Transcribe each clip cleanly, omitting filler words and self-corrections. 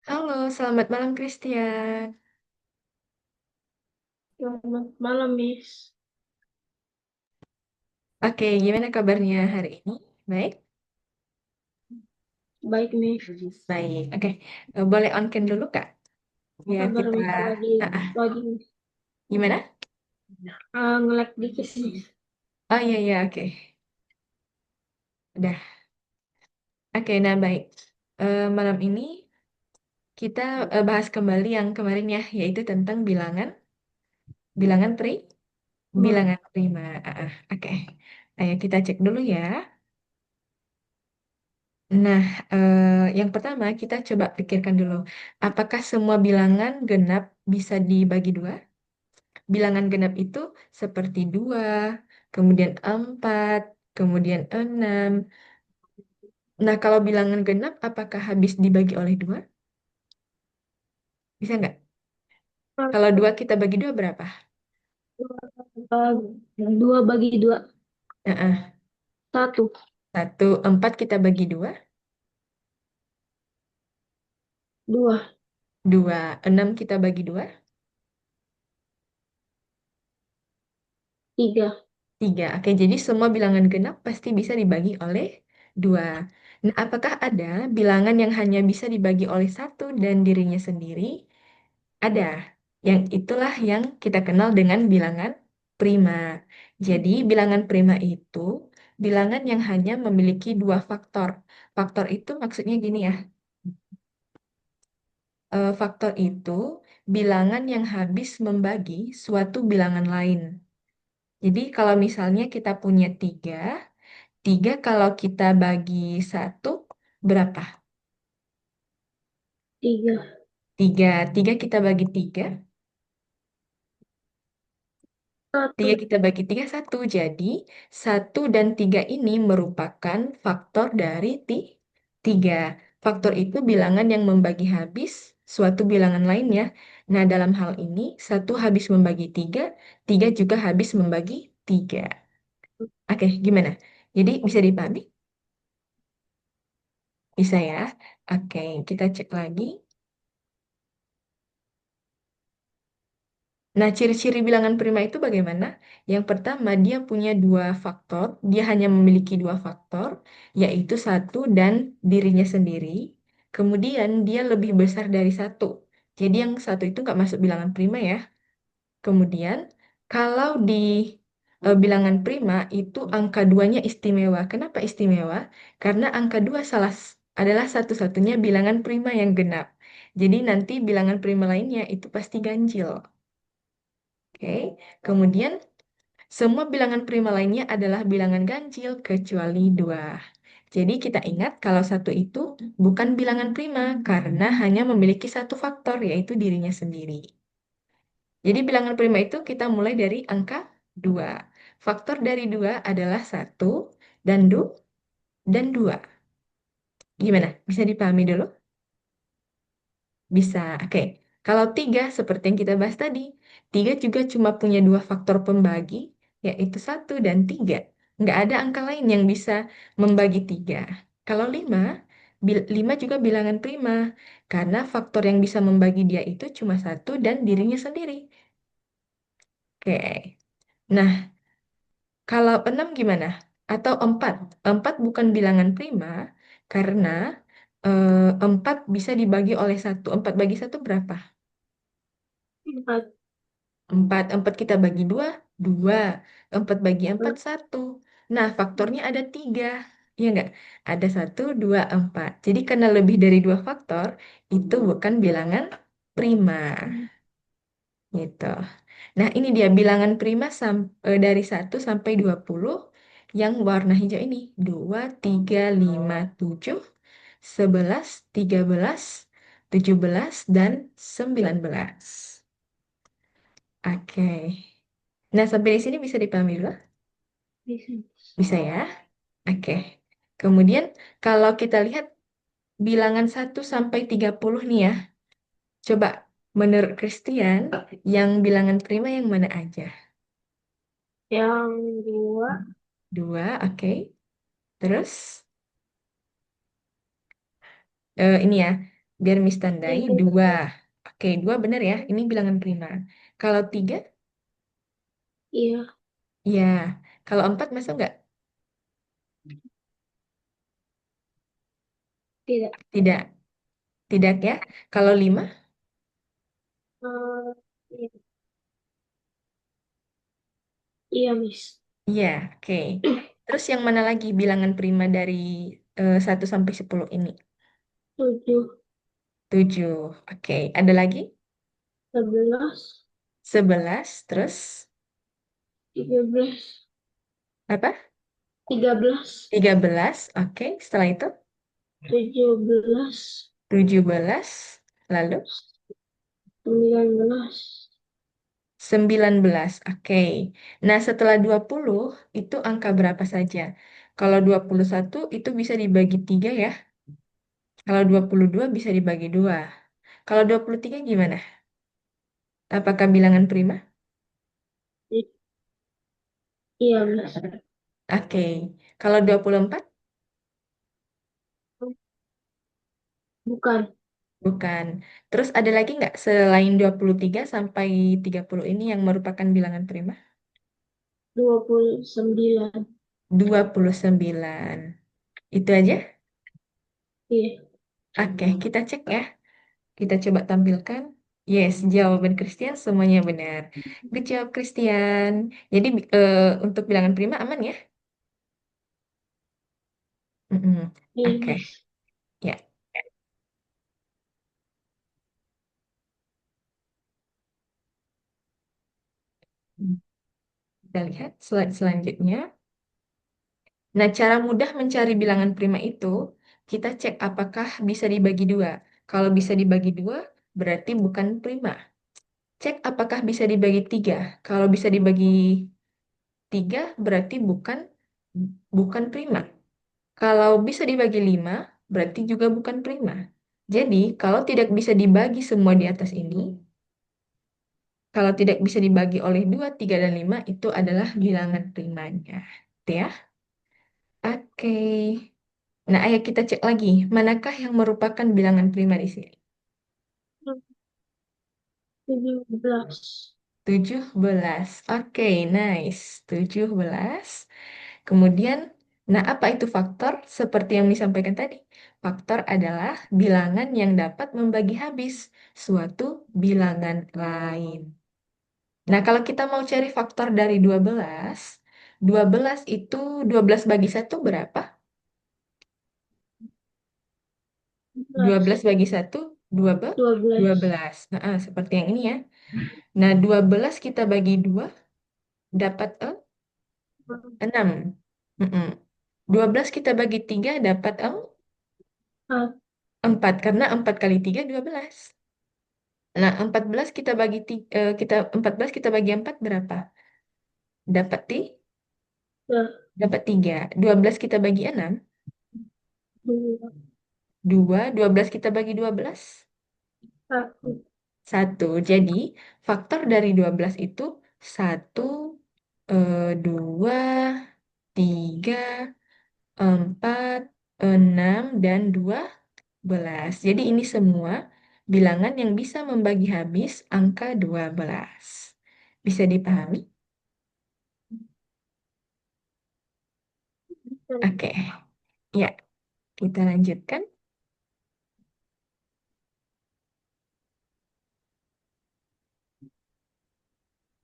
Halo, selamat malam Christian. Selamat malam, Miss. Oke, gimana kabarnya hari ini? Baik? Baik, Miss. Baik. Oke, boleh on cam dulu Kak? Biar Sabar, kita... Miss. Lagi, Ah, ah. lagi Gimana? nge-lag dikit, Miss. Oh iya, iya, oke. Udah. Oke, nah baik. Malam ini kita bahas kembali yang kemarin ya, yaitu tentang bilangan, bilangan Ma, bilangan prima. Oke. Ayo kita cek dulu ya. Nah, yang pertama kita coba pikirkan dulu, apakah semua bilangan genap bisa dibagi dua? Bilangan genap itu seperti 2, kemudian 4, kemudian 6. Nah, kalau bilangan genap, apakah habis dibagi oleh 2? Bisa nggak? Kalau 2 kita bagi 2 berapa? dua bagi dua. Heeh. Satu. 1, 4 kita bagi 2, Dua. 2, 6 kita bagi 2, Tiga. 3. Oke, jadi semua bilangan genap pasti bisa dibagi oleh 2. Nah, apakah ada bilangan yang hanya bisa dibagi oleh satu dan dirinya sendiri? Ada. Yang itulah yang kita kenal dengan bilangan prima. Jadi, bilangan prima itu bilangan yang hanya memiliki dua faktor. Faktor itu maksudnya gini ya. Faktor itu bilangan yang habis membagi suatu bilangan lain. Jadi, kalau misalnya kita punya 3, 3 kalau kita bagi satu berapa? Tiga. 3, 3 kita bagi 3. Satu. 3 kita bagi 3 satu. Jadi, satu dan 3 ini merupakan faktor dari 3. Faktor itu bilangan yang membagi habis suatu bilangan lainnya. Nah, dalam hal ini, satu habis membagi 3, 3 juga habis membagi 3. Oke, gimana? Jadi, bisa dipahami? Bisa ya? Oke, kita cek lagi. Nah, ciri-ciri bilangan prima itu bagaimana? Yang pertama, dia punya dua faktor. Dia hanya memiliki dua faktor, yaitu satu dan dirinya sendiri. Kemudian, dia lebih besar dari satu. Jadi, yang satu itu nggak masuk bilangan prima ya. Kemudian, kalau di bilangan prima, itu angka duanya istimewa. Kenapa istimewa? Karena angka dua adalah satu-satunya bilangan prima yang genap. Jadi, nanti bilangan prima lainnya itu pasti ganjil. Oke, kemudian semua bilangan prima lainnya adalah bilangan ganjil kecuali 2. Jadi kita ingat kalau satu itu bukan bilangan prima karena hanya memiliki satu faktor yaitu dirinya sendiri. Jadi bilangan prima itu kita mulai dari angka 2. Faktor dari 2 adalah satu dan dan 2. Gimana? Bisa dipahami dulu? Bisa. Oke. Kalau 3 seperti yang kita bahas tadi, 3 juga cuma punya dua faktor pembagi, yaitu satu dan 3. Nggak ada angka lain yang bisa membagi 3. Kalau 5, 5 juga bilangan prima, karena faktor yang bisa membagi dia itu cuma satu dan dirinya sendiri. Oke. Nah, kalau 6 gimana? Atau 4? 4 bukan bilangan prima, karena 4 bisa dibagi oleh satu. 4 bagi satu berapa? Empat. 4, 4 kita bagi 2, 2. 4 bagi 4, 1. Nah, faktornya ada 3. Iya nggak? Ada satu, 2, 4. Jadi karena lebih dari dua faktor, itu bukan bilangan prima. Gitu. Nah, ini dia bilangan prima dari 1 sampai 20 yang warna hijau ini. 2, 3, 5, 7, 11, 13, 17, dan 19. Oke. Nah, sampai di sini bisa dipahami dulu? Bisa. Bisa ya? Oke. Kemudian, kalau kita lihat bilangan 1 sampai 30 nih ya. Coba, menurut Christian, yang bilangan prima yang mana aja? Yang dua. 2, oke. Terus, ini ya. Biar Miss tandai Tiga. 2. Oke, 2 benar ya. Ini bilangan prima. Kalau 3, Iya. ya. Kalau 4 masuk nggak? Tidak. Tidak. Tidak ya. Kalau 5, Eh, iya, iya, Miss. iya. Oke. Terus yang mana lagi bilangan prima dari 1 sampai 10 ini? 7, 7. Oke. Ada lagi? 11, 11. Terus 13, apa? 13, 13. Oke. Setelah itu 17, 17. Lalu 19. 19. Oke. Nah, setelah 20 itu angka berapa saja? Kalau 21 itu bisa dibagi 3 ya. Kalau 22 bisa dibagi 2. Kalau 23 gimana? Apakah bilangan prima? Iya, Miss. Oke. Kalau 24 Bukan. bukan. Terus ada lagi nggak selain 23 sampai 30 ini yang merupakan bilangan prima? 29. 29. Itu aja? Iya. Oke, kita cek ya. Kita coba tampilkan. Yes, jawaban Christian semuanya benar. Good job, Christian. Jadi untuk bilangan prima aman ya? Mm-mm. Iya, Oke, Miss. ya. Kita lihat slide selanjutnya. Nah, cara mudah mencari bilangan prima itu, kita cek apakah bisa dibagi 2. Kalau bisa dibagi 2, berarti bukan prima. Cek apakah bisa dibagi 3. Kalau bisa dibagi 3, berarti bukan bukan prima. Kalau bisa dibagi 5, berarti juga bukan prima. Jadi, kalau tidak bisa dibagi semua di atas ini, kalau tidak bisa dibagi oleh 2, 3, dan 5, itu adalah bilangan primanya. Gitu ya. Oke. Nah, ayo kita cek lagi. Manakah yang merupakan bilangan prima di sini? 17. 17. Oke, nice. 17. Kemudian, nah apa itu faktor? Seperti yang disampaikan tadi. Faktor adalah bilangan yang dapat membagi habis suatu bilangan lain. Nah, kalau kita mau cari faktor dari 12, 12 itu 12 bagi satu berapa? 12 11. bagi satu 12. 12. Nah, seperti yang ini ya. Nah, 12 kita bagi 2 dapat 6. 12 kita bagi 3 dapat 4. Karena 4 kali 3 12. Nah, 14 kita bagi 14 kita bagi 4 berapa? Dapat 3. 12 kita bagi 6 2. 12 kita bagi 12 1. 1. Jadi, faktor dari 12 itu 1, 2, 3, 4, 6, dan 12. Jadi ini semua bilangan yang bisa membagi habis angka 12. Bisa dipahami? Oke, ya, kita lanjutkan.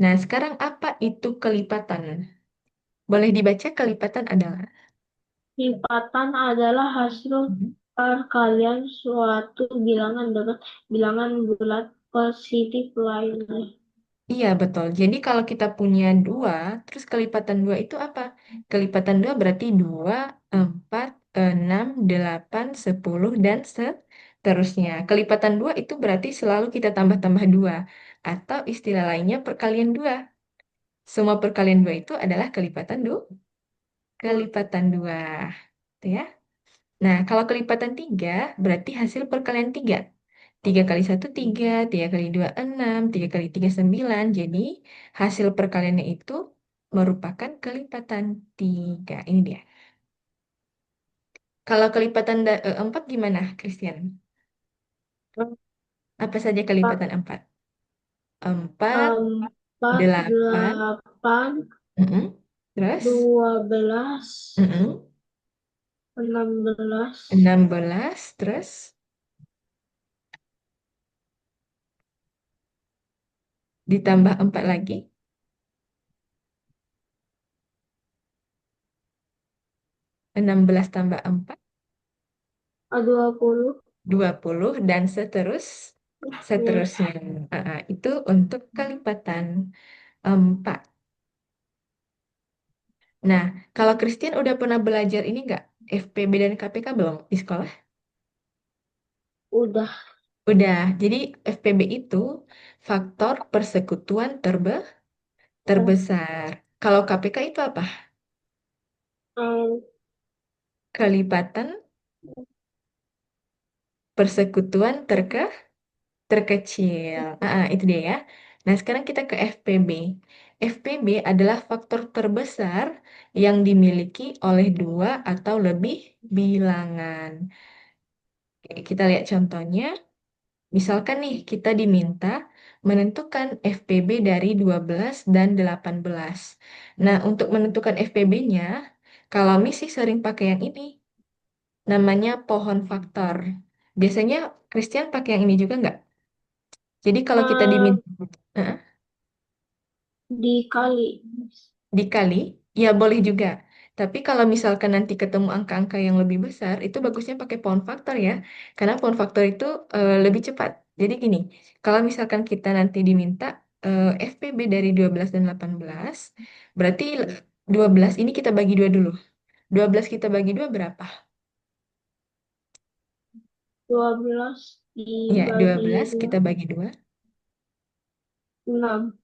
Nah, sekarang apa itu kelipatan? Boleh dibaca kelipatan adalah? Lipatan adalah hasil Mhm. perkalian suatu bilangan dengan bilangan bulat positif lainnya. Iya, betul. Jadi kalau kita punya 2, terus kelipatan 2 itu apa? Kelipatan 2 berarti 2, 4, 6, 8, 10, dan seterusnya. Kelipatan 2 itu berarti selalu kita tambah-tambah 2. Atau istilah lainnya perkalian 2. Semua perkalian 2 itu adalah kelipatan 2. Kelipatan 2. Gitu ya. Nah, kalau kelipatan 3 berarti hasil perkalian 3. 3 kali 1 3, 3 kali 2 6, 3 kali 3 9. Jadi hasil perkaliannya itu merupakan kelipatan 3. Ini dia. Kalau kelipatan 4 gimana, Christian? Apa saja Empat, kelipatan 4? 4, empat, 8, delapan, mm-mm. Terus, 12, mm-mm. 16, 16, terus ditambah 4 lagi, 16 tambah 4, 20. 20, dan Ya, seterusnya. Itu untuk kelipatan 4. Nah, kalau Christian udah pernah belajar ini nggak? FPB dan KPK belum di sekolah? udah. Udah, jadi FPB itu faktor persekutuan terbesar. Kalau KPK itu apa? Em, Kelipatan persekutuan terkecil. Itu dia ya. Nah, sekarang kita ke FPB. FPB adalah faktor terbesar yang dimiliki oleh dua atau lebih bilangan. Oke, kita lihat contohnya. Misalkan nih, kita diminta menentukan FPB dari 12 dan 18. Nah, untuk menentukan FPB-nya, kalau Miss sih sering pakai yang ini, namanya pohon faktor. Biasanya Christian pakai yang ini juga nggak? Jadi kalau kita em, diminta dikali. dikali, ya boleh juga. Tapi kalau misalkan nanti ketemu angka-angka yang lebih besar, itu bagusnya pakai pound factor ya. Karena pound factor itu lebih cepat. Jadi gini, kalau misalkan kita nanti diminta FPB dari 12 dan 18, berarti 12 ini kita bagi dua dulu. 12 kita bagi dua berapa? 12 Ya, dibagi 12 dua, kita bagi dua. 6.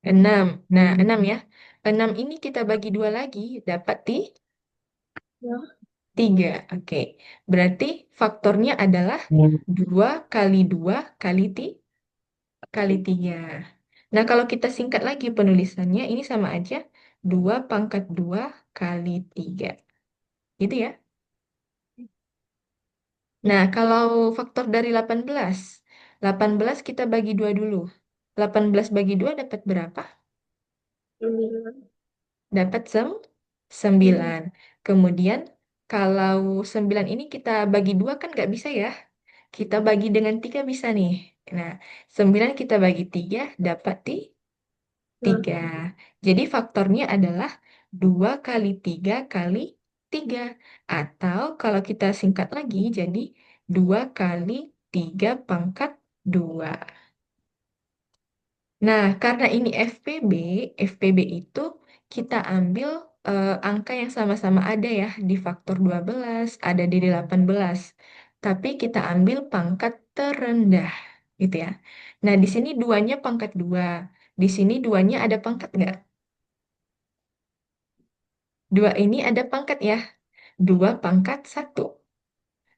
6. Nah, 6 ya. 6 ini kita bagi dua lagi, dapat Ya, 3. Oke. Berarti faktornya adalah 2 kali 2 kali 3. Nah, kalau kita singkat lagi penulisannya, ini sama aja 2 pangkat 2 kali 3. Gitu ya. Nah, kalau faktor dari 18, 18 kita bagi 2 dulu. 18 bagi 2 dapat berapa? 9. Dapat 9. Hmm. Kemudian, kalau 9 ini kita bagi 2 kan nggak bisa ya. Kita bagi dengan 3 bisa nih. Nah, 9 kita bagi 3 dapat Nah, 3. Jadi faktornya adalah 2 kali 3 kali 3. Atau kalau kita singkat lagi, jadi 2 kali 3 pangkat 2. Nah, karena ini FPB itu kita ambil angka yang sama-sama ada ya di faktor 12, ada di 18. Tapi kita ambil pangkat terendah, gitu ya. Nah, di sini duanya pangkat 2. Di sini duanya ada pangkat nggak? Dua ini ada pangkat ya, 2 pangkat 1.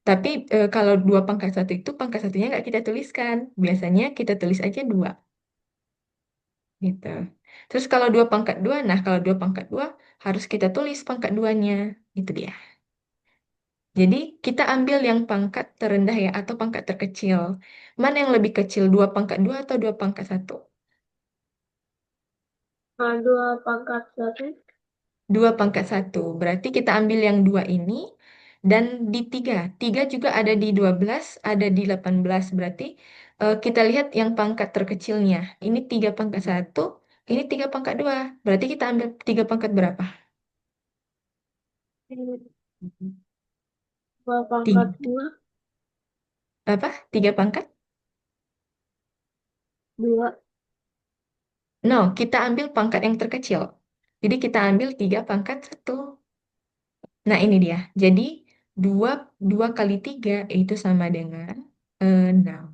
Tapi kalau 2 pangkat 1 itu pangkat satunya nggak kita tuliskan. Biasanya kita tulis aja 2. Gitu. Terus kalau 2 pangkat 2, nah kalau 2 pangkat 2 harus kita tulis pangkat 2-nya. Itu dia. Jadi kita ambil yang pangkat terendah ya atau pangkat terkecil. Mana yang lebih kecil, 2 pangkat 2 atau 2 pangkat 1? 2 pangkat 1. 2 pangkat 1. Berarti kita ambil yang 2 ini dan di 3. 3 juga ada di 12, ada di 18. Berarti kita lihat yang pangkat terkecilnya. Ini 3 pangkat 1, ini 3 pangkat 2. Berarti kita ambil 3 pangkat berapa? 2 pangkat 3. 2. Apa? 3 pangkat? 2. No, kita ambil pangkat yang terkecil. Jadi kita ambil 3 pangkat 1. Nah, ini dia. Jadi 2, 2 kali 3 itu sama dengan 6.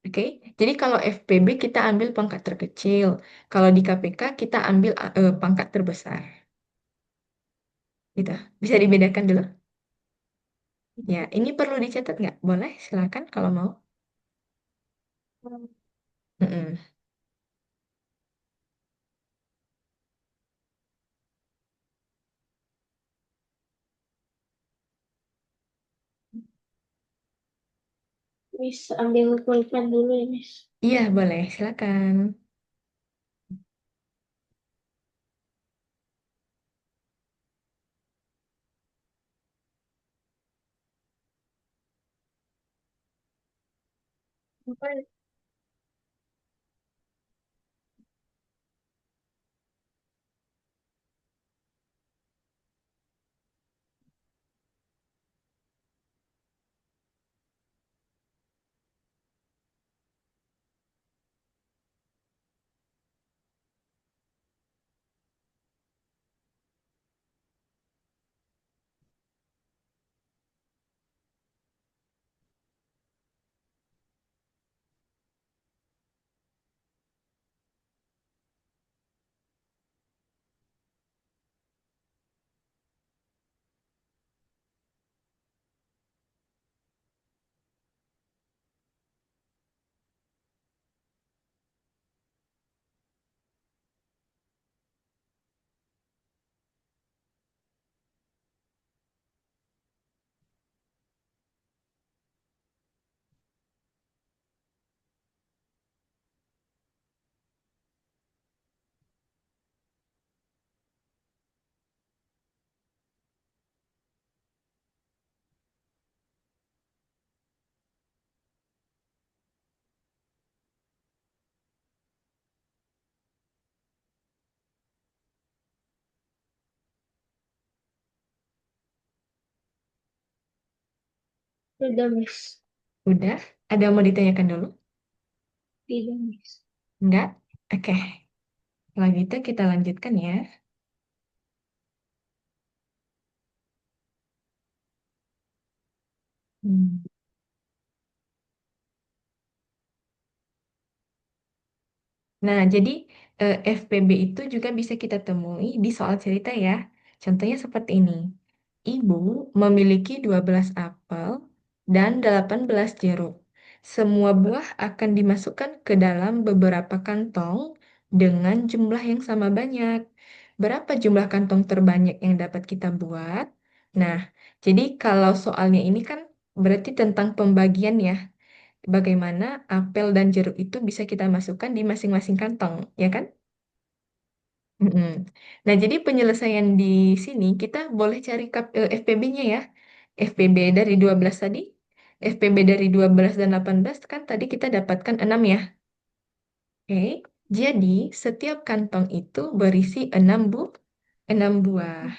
Oke, jadi kalau FPB kita ambil pangkat terkecil. Kalau di KPK kita ambil pangkat terbesar. Gitu. Bisa dibedakan dulu? Ya, ini perlu dicatat nggak? Boleh, silakan kalau mau. Mm-mm. Miss ambil pulpen dulu ya, Miss. Iya, boleh. Silakan. Apa ya? Sudah, Miss. Udah? Ada yang mau ditanyakan dulu? Tidak, Miss. Enggak? Oke. Kalau gitu kita lanjutkan ya. Hmm. Nah, jadi FPB itu juga bisa kita temui di soal cerita ya. Contohnya seperti ini. Ibu memiliki 12 apel dan 18 jeruk. Semua buah akan dimasukkan ke dalam beberapa kantong dengan jumlah yang sama banyak. Berapa jumlah kantong terbanyak yang dapat kita buat? Nah, jadi kalau soalnya ini kan berarti tentang pembagian ya. Bagaimana apel dan jeruk itu bisa kita masukkan di masing-masing kantong, ya kan? Mm-mm. Nah, jadi penyelesaian di sini kita boleh cari FPB-nya ya. FPB dari 12 tadi, FPB dari 12 dan 18 kan tadi kita dapatkan 6 ya. Oke, jadi setiap kantong itu berisi 6 buah.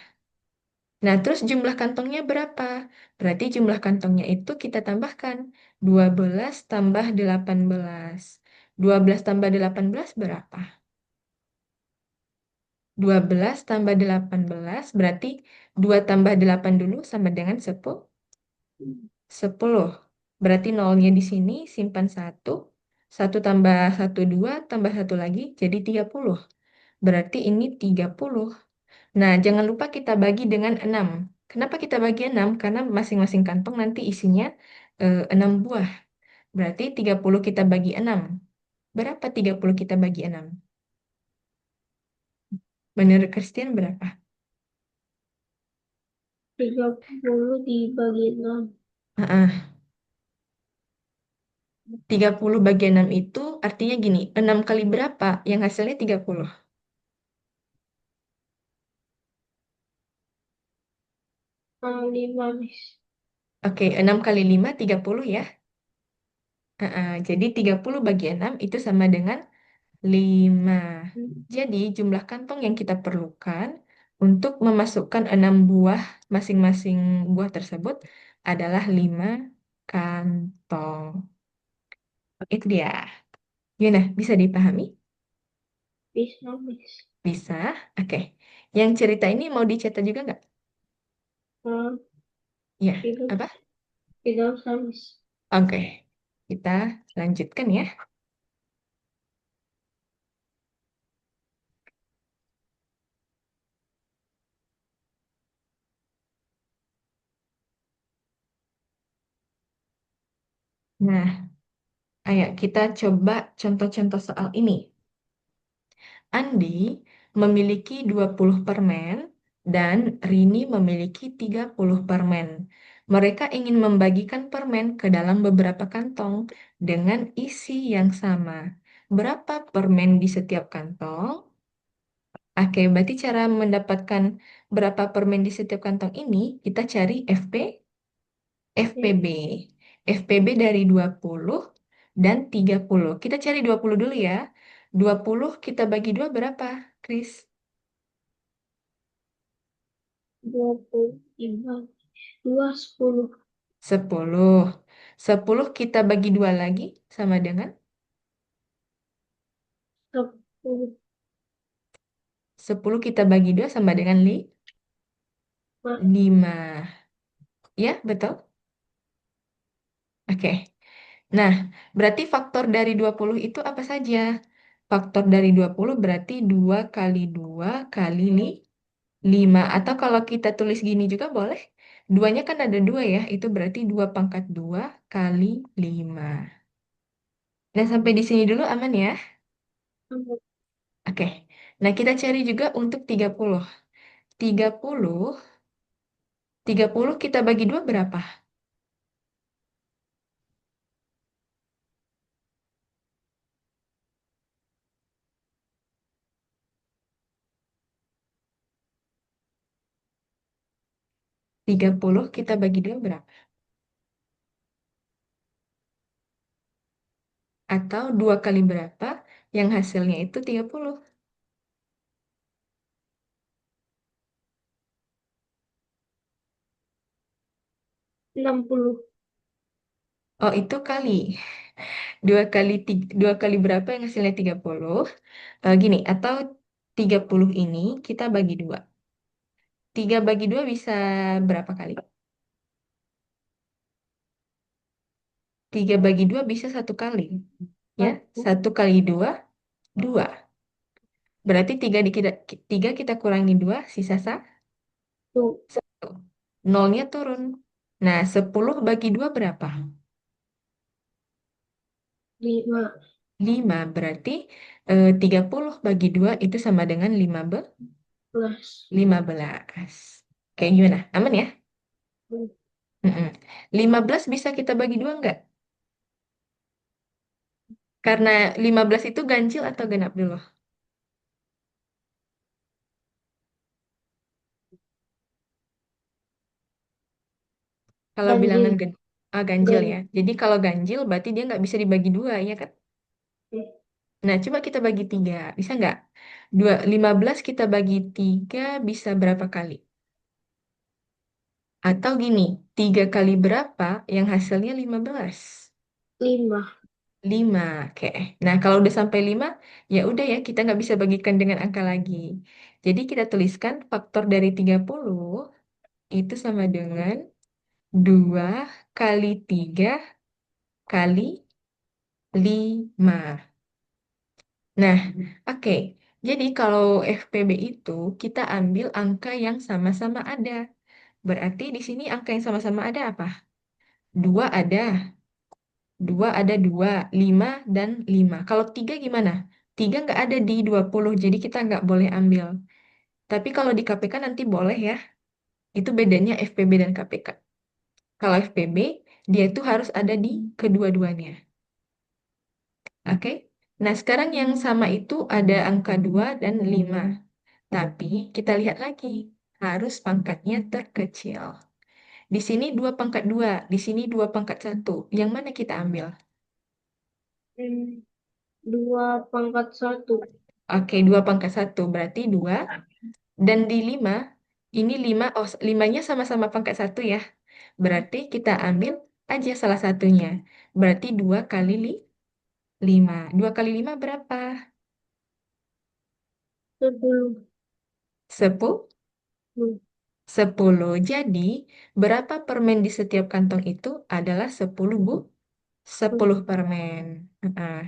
Nah, terus jumlah kantongnya berapa? Berarti jumlah kantongnya itu kita tambahkan 12 tambah 18. 12 tambah 18 berapa? 12 tambah 18 berarti 2 tambah 8 dulu sama dengan 10. Berarti nolnya di sini simpan 1. 1 tambah 1 2 tambah 1 lagi jadi 30. Berarti ini 30. Nah, jangan lupa kita bagi dengan 6. Kenapa kita bagi 6? Karena masing-masing kantong nanti isinya 6 buah. Berarti 30 kita bagi 6. Berapa 30 kita bagi 6? Menurut Christian berapa? 30 dibagi 6. Heeh. 30 bagi 6 itu artinya gini, 6 kali berapa yang hasilnya 30? 5, Miss. Oke, 6 kali 5, 30 ya. Jadi 30 bagi 6 itu sama dengan 5. Jadi jumlah kantong yang kita perlukan untuk memasukkan 6 buah masing-masing buah tersebut adalah 5 kantong. Itu dia. Gimana? Bisa dipahami? Bisa, Miss. Bisa. Oke. Yang cerita ini mau dicetak juga nggak? Eh, Ya. tidak, Apa? tidak usah, Miss. Oke. Kita lanjutkan ya. Nah, ayo kita coba contoh-contoh soal ini. Andi memiliki 20 permen dan Rini memiliki 30 permen. Mereka ingin membagikan permen ke dalam beberapa kantong dengan isi yang sama. Berapa permen di setiap kantong? Oke, berarti cara mendapatkan berapa permen di setiap kantong ini, kita cari Ya, FPB. FPB dari 20 dan 30. Kita cari 20 dulu ya. 20 kita bagi 2 berapa, Kris? 25, 2, 10, 10. 10 kita bagi 2 lagi sama dengan 10, 10 kita bagi 2 sama dengan 5. Ya, betul? Oke. Nah, berarti faktor dari 20 itu apa saja? Faktor dari 20 berarti 2 kali 2 kali 5. Atau kalau kita tulis gini juga boleh. Duanya kan ada 2 ya, itu berarti 2 pangkat 2 kali 5. Nah, sampai di sini dulu aman ya? Oke. Nah, kita cari juga untuk 30. 30, 30 kita bagi 2 berapa? 30 kita bagi 2 berapa? Atau 2 kali berapa yang hasilnya itu 30? 60, Oh, itu kali. 2 kali berapa yang hasilnya 30? Gini, atau 30 ini kita bagi 2. 3 bagi 2 bisa berapa kali? 3 bagi 2 bisa 1 kali. Ya, 1, 1 kali 2, 2. Berarti 3 kita kurangi 2, sisa 1. Nolnya turun. Nah, 10 bagi 2 berapa? 5, 5. Berarti 30 bagi 2 itu sama dengan 11, 15. Kayak gimana? Aman ya? Mm-mm. 15 bisa kita bagi 2 nggak? Karena 15 itu ganjil atau genap dulu? Kalau bilangan ganjil, ganjil ya. ganjil. Jadi kalau ganjil berarti dia nggak bisa dibagi 2 ya kan? Nah, coba kita bagi 3. Bisa nggak? 15 kita bagi 3 bisa berapa kali? Atau gini, 3 kali berapa yang hasilnya 15? 5, 5. Oke. Nah, kalau udah sampai 5, ya udah ya, kita nggak bisa bagikan dengan angka lagi. Jadi kita tuliskan faktor dari 30 itu sama dengan 2 kali 3 kali 5. Nah, oke. Jadi kalau FPB itu kita ambil angka yang sama-sama ada. Berarti di sini angka yang sama-sama ada apa? 2 ada, 2 ada 2, 5 dan 5. Kalau 3 gimana? 3 nggak ada di 20, jadi kita nggak boleh ambil. Tapi kalau di KPK nanti boleh ya. Itu bedanya FPB dan KPK. Kalau FPB, dia itu harus ada di kedua-duanya. Oke? Nah, sekarang yang sama itu ada angka 2 dan 5. Tapi kita lihat lagi, harus pangkatnya terkecil. Di sini 2 pangkat 2, di sini 2 pangkat 1. Yang mana kita ambil? 2 pangkat 1, Oke, 2 pangkat 1 berarti 2. Dan di 5, ini 5, oh 5-nya sama-sama pangkat 1 ya. Berarti kita ambil aja salah satunya. Berarti 2 kali 5. 2 kali 5 berapa? 10, 10. 10. Jadi, berapa permen di setiap kantong itu adalah 10 Bu? 10 permen. Heeh.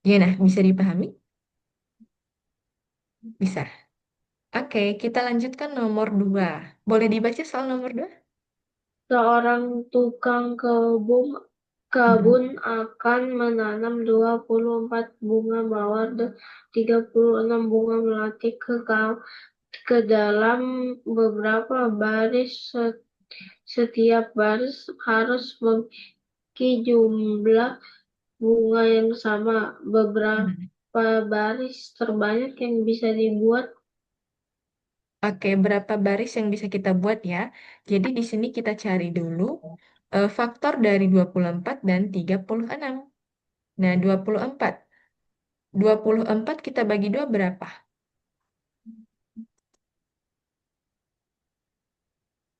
Ya, nah, bisa dipahami? Bisa. Oke, kita lanjutkan nomor 2. Boleh dibaca soal nomor 2? Seorang tukang kebun akan menanam 24 bunga mawar dan 36 bunga melati ke dalam beberapa baris Setiap baris harus memiliki jumlah bunga yang sama. Hmm. Beberapa baris terbanyak yang bisa dibuat. Oke, berapa baris yang bisa kita buat ya? Jadi di sini kita cari dulu faktor dari 24 dan 36. Nah, 24. 24 kita bagi 2 berapa?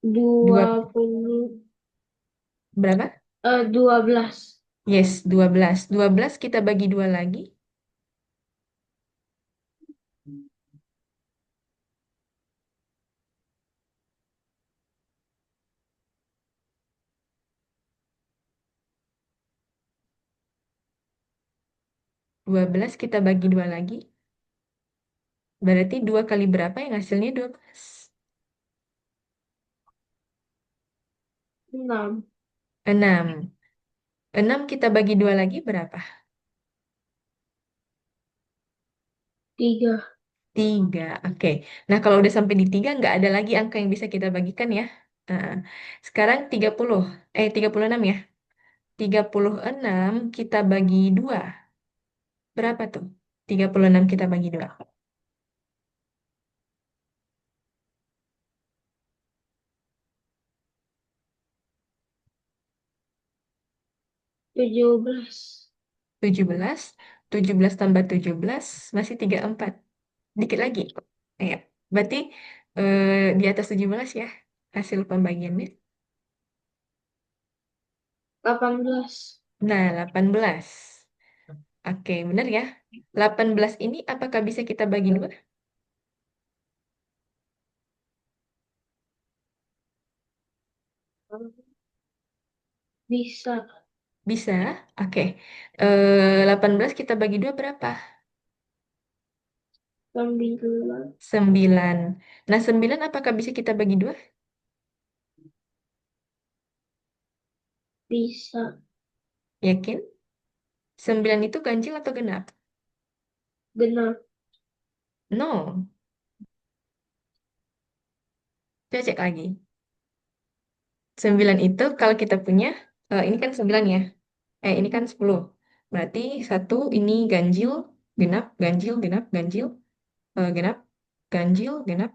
2 20, berapa? 12. Yes, 12. 12 kita bagi 2 lagi. 12 kita bagi 2 lagi. Berarti 2 kali berapa yang hasilnya 12? 6. 6. 6 kita bagi 2 lagi berapa? 3. 3. Oke. Nah, kalau udah sampai di 3, nggak ada lagi angka yang bisa kita bagikan ya. Nah, sekarang 30. 36 ya. 36 kita bagi 2. Berapa tuh? 36 kita bagi 2. 17. 17. 17 tambah 17 masih 34. Dikit lagi. Ya. Berarti di atas 17 ya hasil pembagiannya. 18. Nah, 18. Oke, benar ya. 18 ini apakah bisa kita bagi 2? Bisa. Bisa. Oke. 18 kita bagi 2 berapa? 9. 9. Nah, 9 apakah bisa kita bagi 2? Bisa. Yakin? 9 itu ganjil atau genap? Genap. No. Coba cek lagi. 9 itu kalau kita punya, ini kan 9 ya. Ini kan 10. Berarti satu ini ganjil, genap, ganjil, genap, ganjil, genap, ganjil, genap,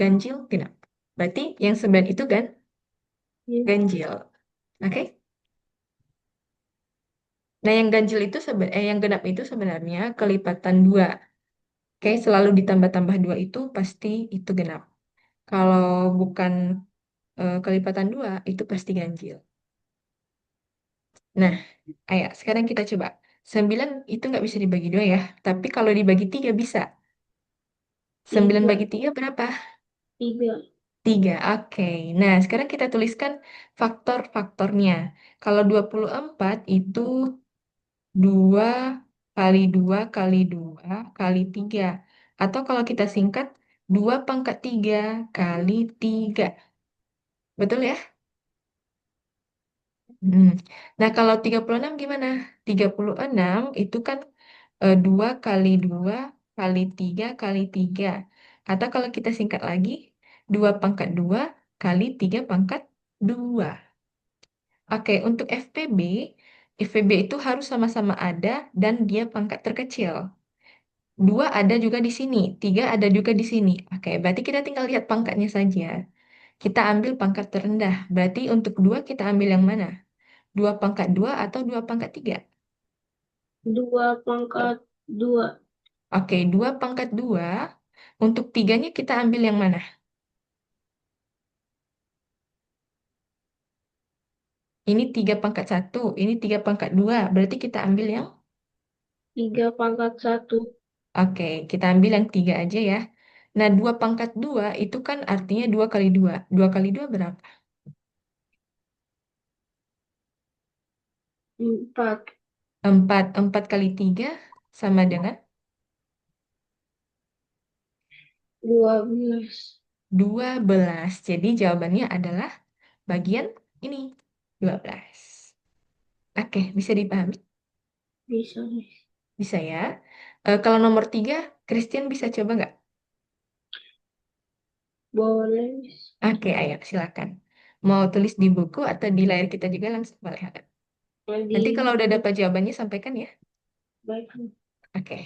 ganjil, genap. Berarti yang 9 itu Ya. ganjil. Oke? Nah, yang ganjil itu yang genap itu sebenarnya kelipatan 2. Oke, selalu ditambah-tambah 2 itu pasti itu genap. Kalau bukan kelipatan 2 itu pasti ganjil. Nah, ayo sekarang kita coba. 9 itu nggak bisa dibagi 2 ya. Tapi kalau dibagi 3 bisa. 9 Tiga. bagi 3 berapa? 3. 3. Oke. Nah, sekarang kita tuliskan faktor-faktornya. Kalau 24 itu 2 kali 2 kali 2 kali 3. Atau kalau kita singkat, 2 pangkat 3 kali 3. Betul ya? Hmm. Nah, kalau 36 gimana? 36 itu kan 2 kali 2 kali 3 kali 3. Atau kalau kita singkat lagi, 2 pangkat 2 kali 3 pangkat 2. Oke, untuk FPB itu harus sama-sama ada dan dia pangkat terkecil. 2 ada juga di sini, 3 ada juga di sini. Oke, berarti kita tinggal lihat pangkatnya saja. Kita ambil pangkat terendah. Berarti untuk 2 kita ambil yang mana? 2 pangkat 2 atau 2 pangkat 3? 2 pangkat 2. Oke, 2 pangkat 2. Untuk tiganya kita ambil yang mana? Ini 3 pangkat 1, ini 3 pangkat 2. Berarti kita ambil yang... 3 pangkat 1. Oke, kita ambil yang 3 aja ya. Nah, 2 pangkat 2 itu kan artinya 2 kali 2. 2 kali 2 berapa? 4. 4. 4 kali 3 sama dengan 12. 12. Jadi jawabannya adalah bagian ini, 12. Oke, bisa dipahami? Bisa nih. Bisa ya. Kalau nomor 3, Christian bisa coba nggak? Boleh. Oke, ayo silakan. Mau tulis di buku atau di layar kita juga langsung boleh. Di Nanti kalau udah dapat jawabannya sampaikan ya. baik. Oke.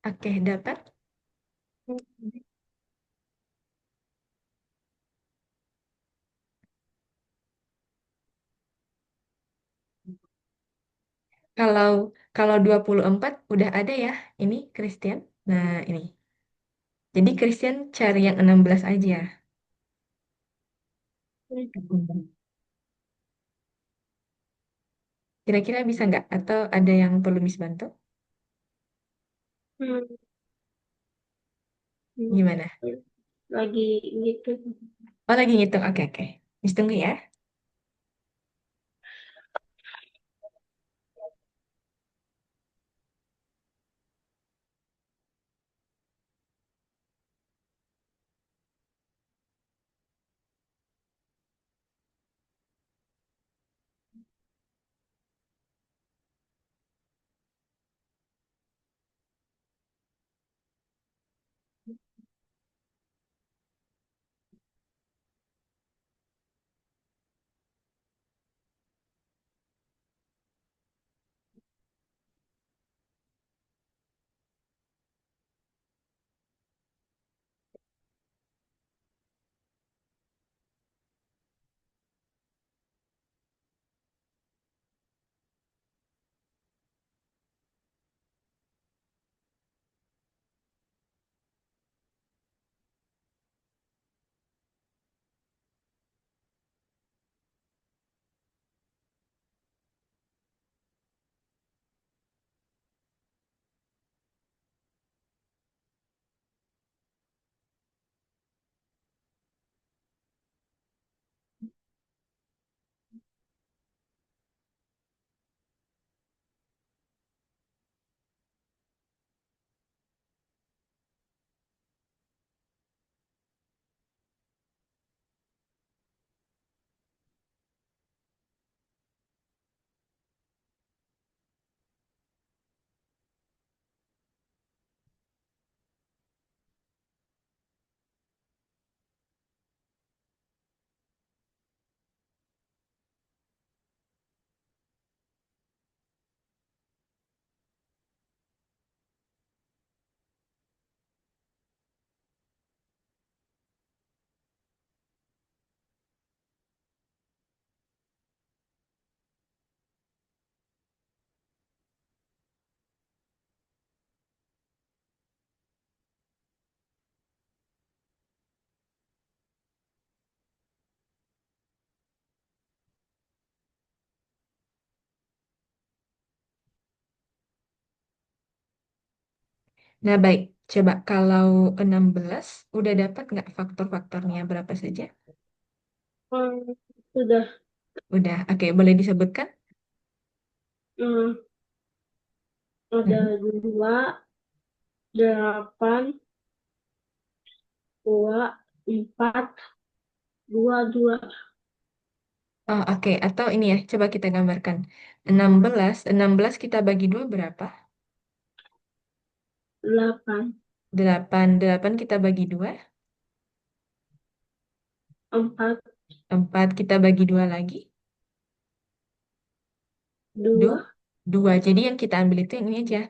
Oke, dapat. Kalau kalau 24 udah ada ya, ini Christian. Nah, ini. Jadi Christian cari yang 16 aja. Kira-kira bisa nggak? Atau ada yang perlu Miss bantu? Hmm, Gimana? Lagi gitu. Oh, lagi ngitung. Oke, oke. Miss tunggu ya. Nah, baik. Coba kalau 16 udah dapat nggak faktor-faktornya berapa saja? Hmm, sudah. Udah. Oke, boleh disebutkan? Hmm, ada Mm-mm. 2, 8, 2, 4, 2, 2. Oh, oke. Atau ini ya, coba kita gambarkan. 16 kita bagi dua berapa? 8, 8 kita bagi dua. 4, 4 kita bagi dua lagi. 2. Dua. Jadi yang kita ambil itu yang ini aja.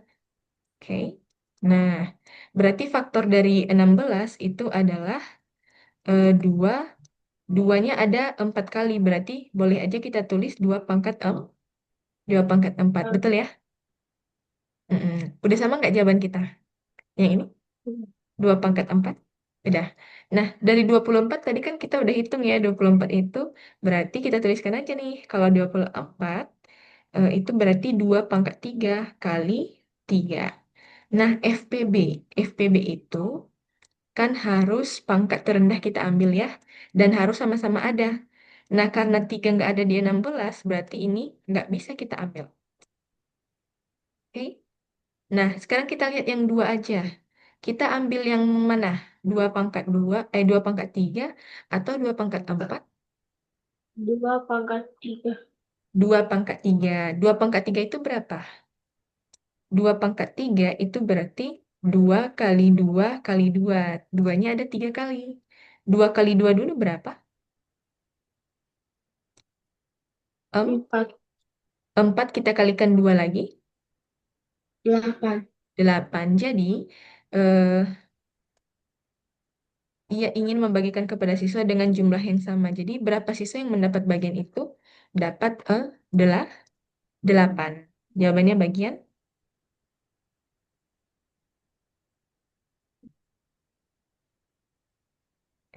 Oke. Nah, berarti faktor dari 16 itu adalah 2. Duanya ada 4 kali. Berarti boleh aja kita tulis 2 pangkat 4. Betul ya? Mm-mm. Udah sama nggak jawaban kita? Yang ini? 2 pangkat 4. Udah. Nah, dari 24 tadi kan kita udah hitung ya. 24 itu berarti kita tuliskan aja nih. Kalau 24 itu berarti 2 pangkat 3 kali 3. Nah, FPB itu kan harus pangkat terendah kita ambil ya. Dan harus sama-sama ada. Nah, karena 3 nggak ada di 16 berarti ini nggak bisa kita ambil. Oke? Nah, sekarang kita lihat yang dua aja. Kita ambil yang mana? 2 pangkat 3 atau 2 pangkat 4? 2 pangkat 3. 2 pangkat 3. 2 pangkat 3 itu berapa? 2 pangkat 3 itu berarti 2 kali 2 kali 2. Duanya ada 3 kali. 2 kali 2 dulu berapa? 4, 4 kita kalikan 2 lagi. 8. 8. Jadi, eh, ia ingin membagikan kepada siswa dengan jumlah yang sama. Jadi, berapa siswa yang mendapat bagian itu? Dapat 8. Jawabannya bagian.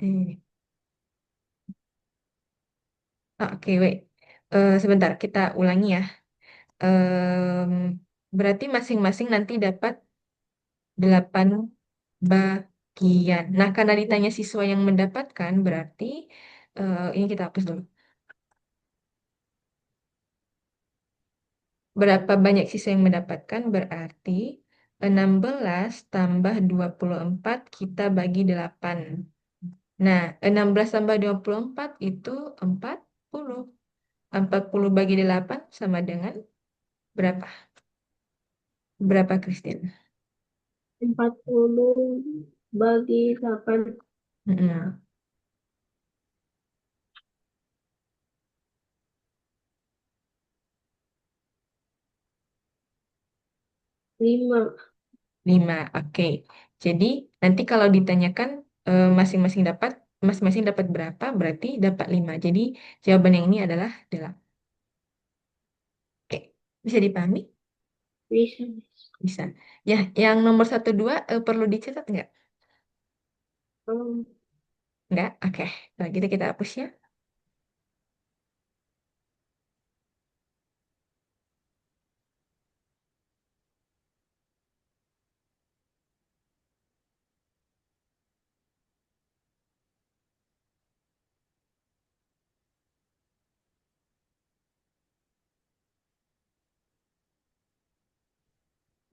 Eh, oke, wait. Sebentar, kita ulangi ya. Berarti masing-masing nanti dapat 8 ba. Sekian. Nah, karena ditanya siswa yang mendapatkan, berarti ini kita hapus dulu. Berapa banyak siswa yang mendapatkan? Berarti 16 tambah 24 kita bagi 8. Nah, 16 tambah 24 itu 40. 40 bagi 8 sama dengan berapa? Berapa, Christine? 40 bagi 8, Mm-mm. 5. 5. Oke. Jadi, nanti kalau ditanyakan masing-masing dapat berapa, berarti dapat 5. Jadi, jawaban yang ini adalah 8. Oke. Bisa dipahami? Bisa. Bisa. Ya, yang nomor 1, 2 perlu dicatat nggak? Hmm, Nggak? Oke. Kalau gitu kita hapus ya.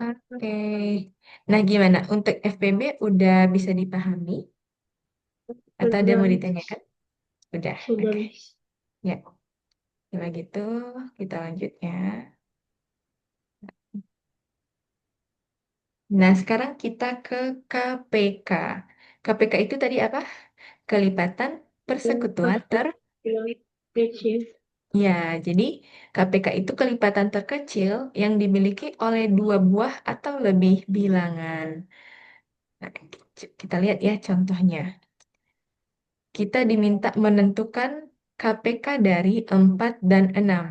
Oke. Nah, gimana? Untuk FPB udah bisa dipahami? Atau ada yang sudah mau bisa. ditanyakan? Udah. Sudah Oke. bisa. Ya. Kalau gitu, kita lanjut ya. Nah, sekarang kita ke KPK. KPK itu tadi apa? Kelipatan persekutuan ter... Kecil. Ya, jadi KPK itu kelipatan terkecil yang dimiliki oleh dua buah atau lebih bilangan. Nah, kita lihat ya contohnya. Kita diminta menentukan KPK dari 4 dan 6.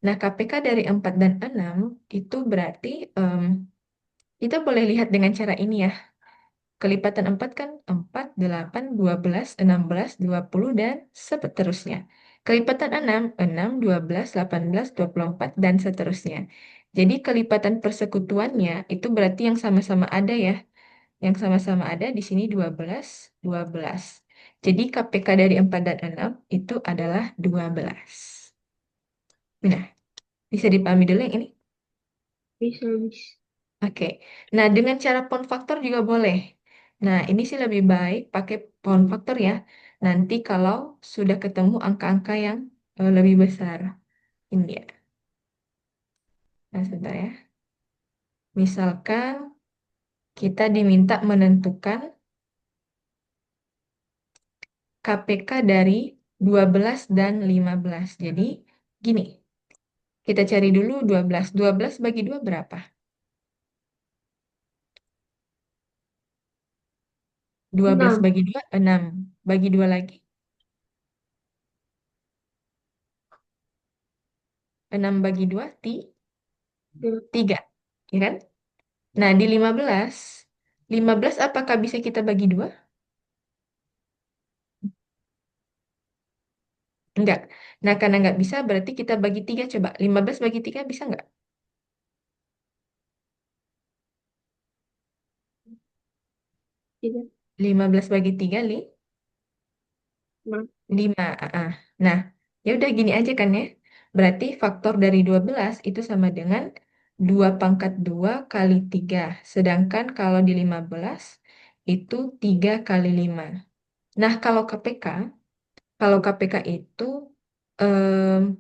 Nah, KPK dari 4 dan 6 itu berarti kita boleh lihat dengan cara ini ya. Kelipatan 4 kan 4, 8, 12, 16, 20, dan seterusnya. Kelipatan 6, 6, 12, 18, 24, dan seterusnya. Jadi kelipatan persekutuannya itu berarti yang sama-sama ada ya. Yang sama-sama ada di sini 12, 12. Jadi KPK dari 4 dan 6 itu adalah 12. Nah, bisa dipahami dulu yang ini? Bisa, bisa. Oke. Nah, dengan cara pound factor juga boleh. Nah, ini sih lebih baik pakai pound factor ya. Nanti kalau sudah ketemu angka-angka yang lebih besar. Ini ya. Nah, sebentar ya. Misalkan kita diminta menentukan KPK dari 12 dan 15. Jadi, gini. Kita cari dulu 12. 12 bagi 2 berapa? 12 6. bagi 2, 6. Bagi 2 lagi, 6 bagi 2, 3. Ya kan? Nah, di 15 apakah bisa kita bagi 2? Enggak. Nah, karena enggak bisa, berarti kita bagi 3. Coba, 15 bagi 3 bisa enggak? 3. 15 bagi 3, 5. Nah, ya udah gini aja kan ya. Berarti faktor dari 12 itu sama dengan 2 pangkat 2 kali 3. Sedangkan kalau di 15 itu 3 kali 5. Nah, kalau KPK itu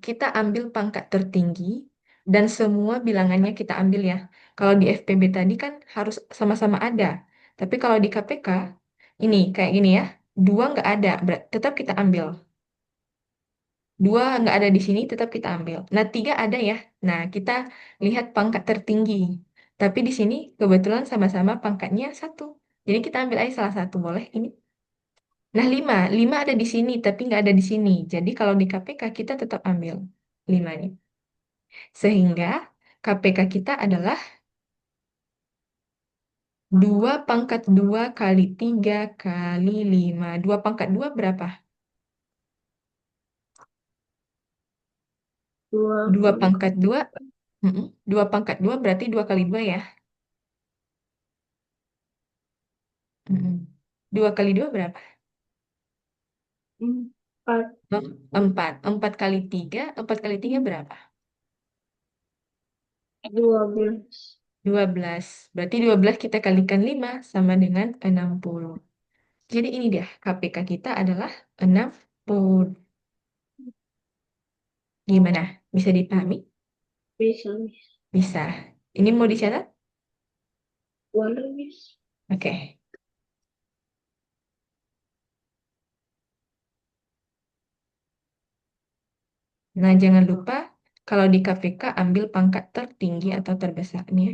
kita ambil pangkat tertinggi dan semua bilangannya kita ambil ya. Kalau di FPB tadi kan harus sama-sama ada. Tapi kalau di KPK ini kayak gini ya, 2 nggak ada, tetap kita ambil. 2 nggak ada di sini, tetap kita ambil. Nah, 3 ada ya. Nah, kita lihat pangkat tertinggi. Tapi di sini kebetulan sama-sama pangkatnya 1. Jadi kita ambil aja salah satu, boleh ini. Nah, 5 ada di sini, tapi nggak ada di sini. Jadi kalau di KPK kita tetap ambil 5 nih. Sehingga KPK kita adalah 2 pangkat 2 kali 3 kali 5. 2 pangkat 2 berapa? 2 2 pangkat. pangkat 2, 2 pangkat 2 berarti 2 kali 2 ya. Mm-mm. 2 kali 2 berapa? 4, Oh, 4. 4 kali 3. 4 kali 3 berapa? 12. 12. Berarti 12 kita kalikan 5 sama dengan 60. Jadi ini dia, KPK kita adalah 60. Gimana? Bisa dipahami? Bisa, Bisa. Ini mau dicatat? boleh, Miss. Oke. Nah, jangan lupa kalau di KPK ambil pangkat tertinggi atau terbesarnya.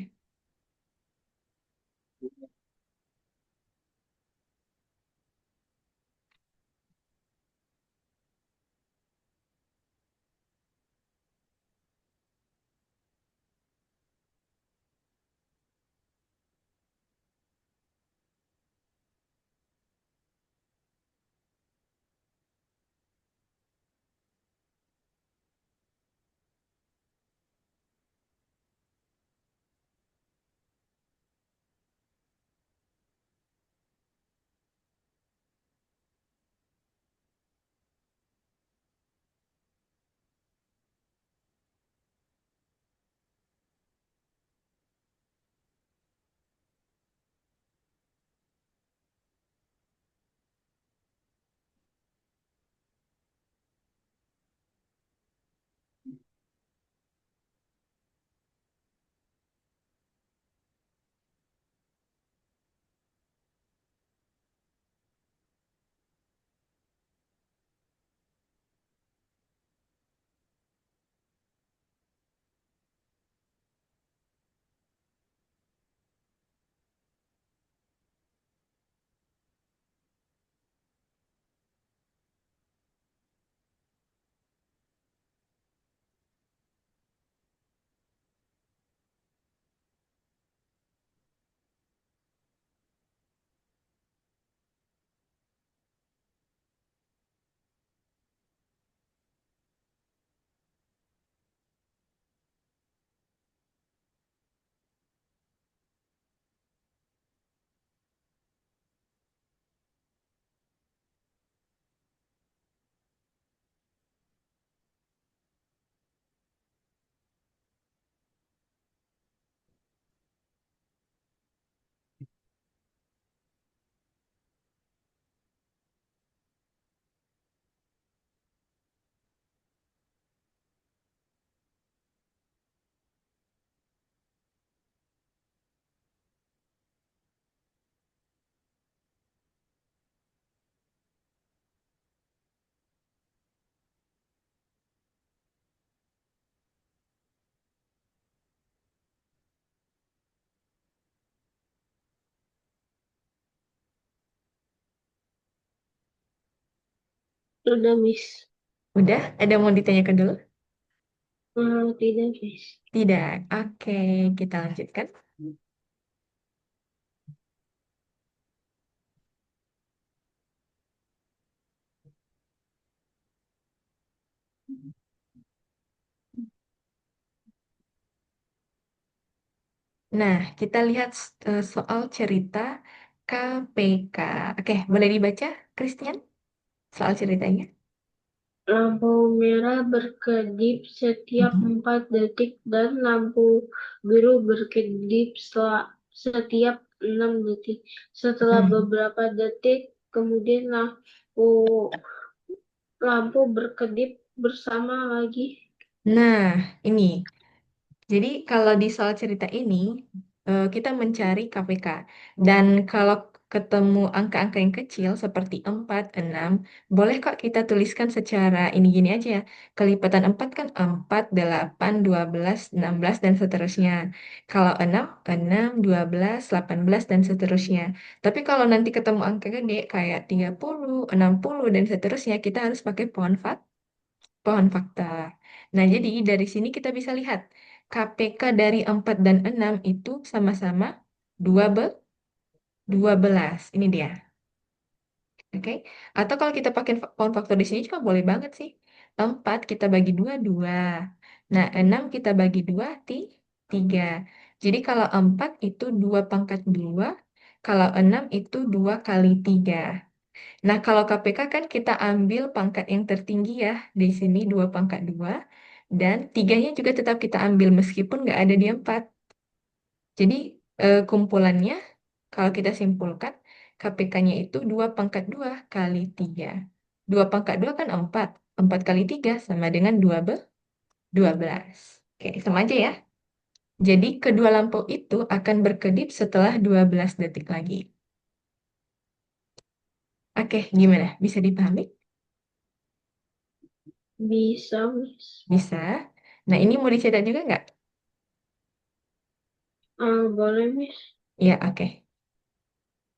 Sudah, Miss. Udah? Ada mau ditanyakan dulu? Tidak, Miss. Tidak. Oke, kita lanjutkan. Nah, kita lihat soal cerita KPK. Oke, boleh dibaca, Christian, soal ceritanya? Lampu merah berkedip setiap Mhm. 4 detik dan lampu biru berkedip setiap 6 detik. Setelah Mhm. beberapa detik, kemudian lampu berkedip bersama lagi. Nah, ini. Jadi kalau di soal cerita ini kita mencari KPK dan kalau ketemu angka-angka yang kecil seperti 4, 6, boleh kok kita tuliskan secara ini gini aja ya. Kelipatan 4 kan 4, 8, 12, 16 dan seterusnya. Kalau 6, 6, 12, 18 dan seterusnya. Tapi kalau nanti ketemu angka gede kayak 30, 60 dan seterusnya, kita harus pakai pohon faktor. Nah, jadi dari sini kita bisa lihat KPK dari 4 dan 6 itu sama-sama 12. Ini dia. Oke. Atau kalau kita pakai pohon faktor di sini juga boleh banget sih. 4 kita bagi 2 2. Nah, 6 kita bagi 2 3. Jadi kalau 4 itu 2 pangkat 2, Kalau 6 itu 2 kali 3. Nah, kalau KPK kan kita ambil pangkat yang tertinggi ya. Di sini 2 pangkat 2. Dan tiganya juga tetap kita ambil meskipun nggak ada di 4. Jadi kumpulannya, kalau kita simpulkan, KPK-nya itu 2 pangkat 2 kali 3. 2 pangkat 2 kan 4. 4 kali 3 sama dengan 12. Oke, sama aja ya. Jadi kedua lampu itu akan berkedip setelah 12 detik lagi. Oke, gimana? Bisa dipahami? Bisa, Miss. Bisa. Nah, ini mau dicetak juga nggak? Boleh, Miss. Iya, oke.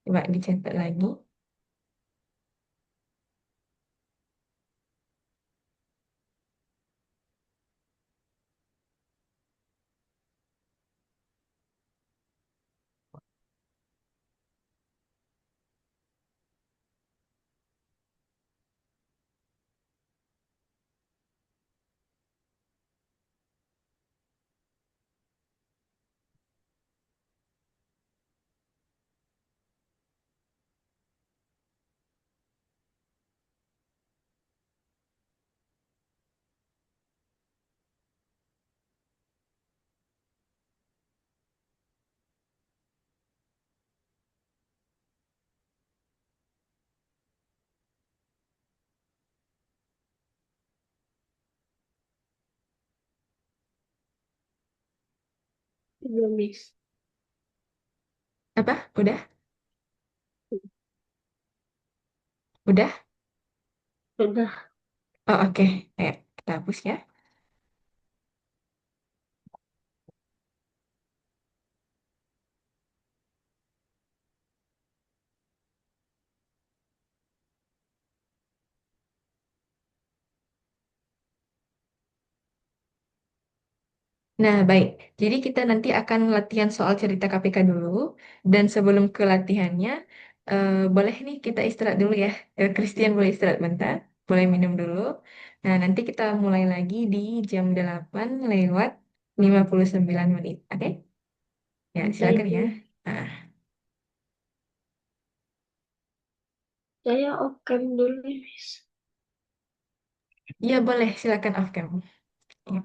Coba dicetak lagi. Iya, Miss. Apa? Udah? Udah? Sudah. Oh, oke. Ayo, kita hapus ya. Nah, baik. Jadi kita nanti akan latihan soal cerita KPK dulu. Dan sebelum ke latihannya, boleh nih kita istirahat dulu ya. Christian boleh istirahat bentar. Boleh minum dulu. Nah, nanti kita mulai lagi di jam 8 lewat 59 menit. Oke? Ya, silakan ya. Jadi, Nah, saya off cam dulu, Miss. iya boleh, silakan off cam. Ya.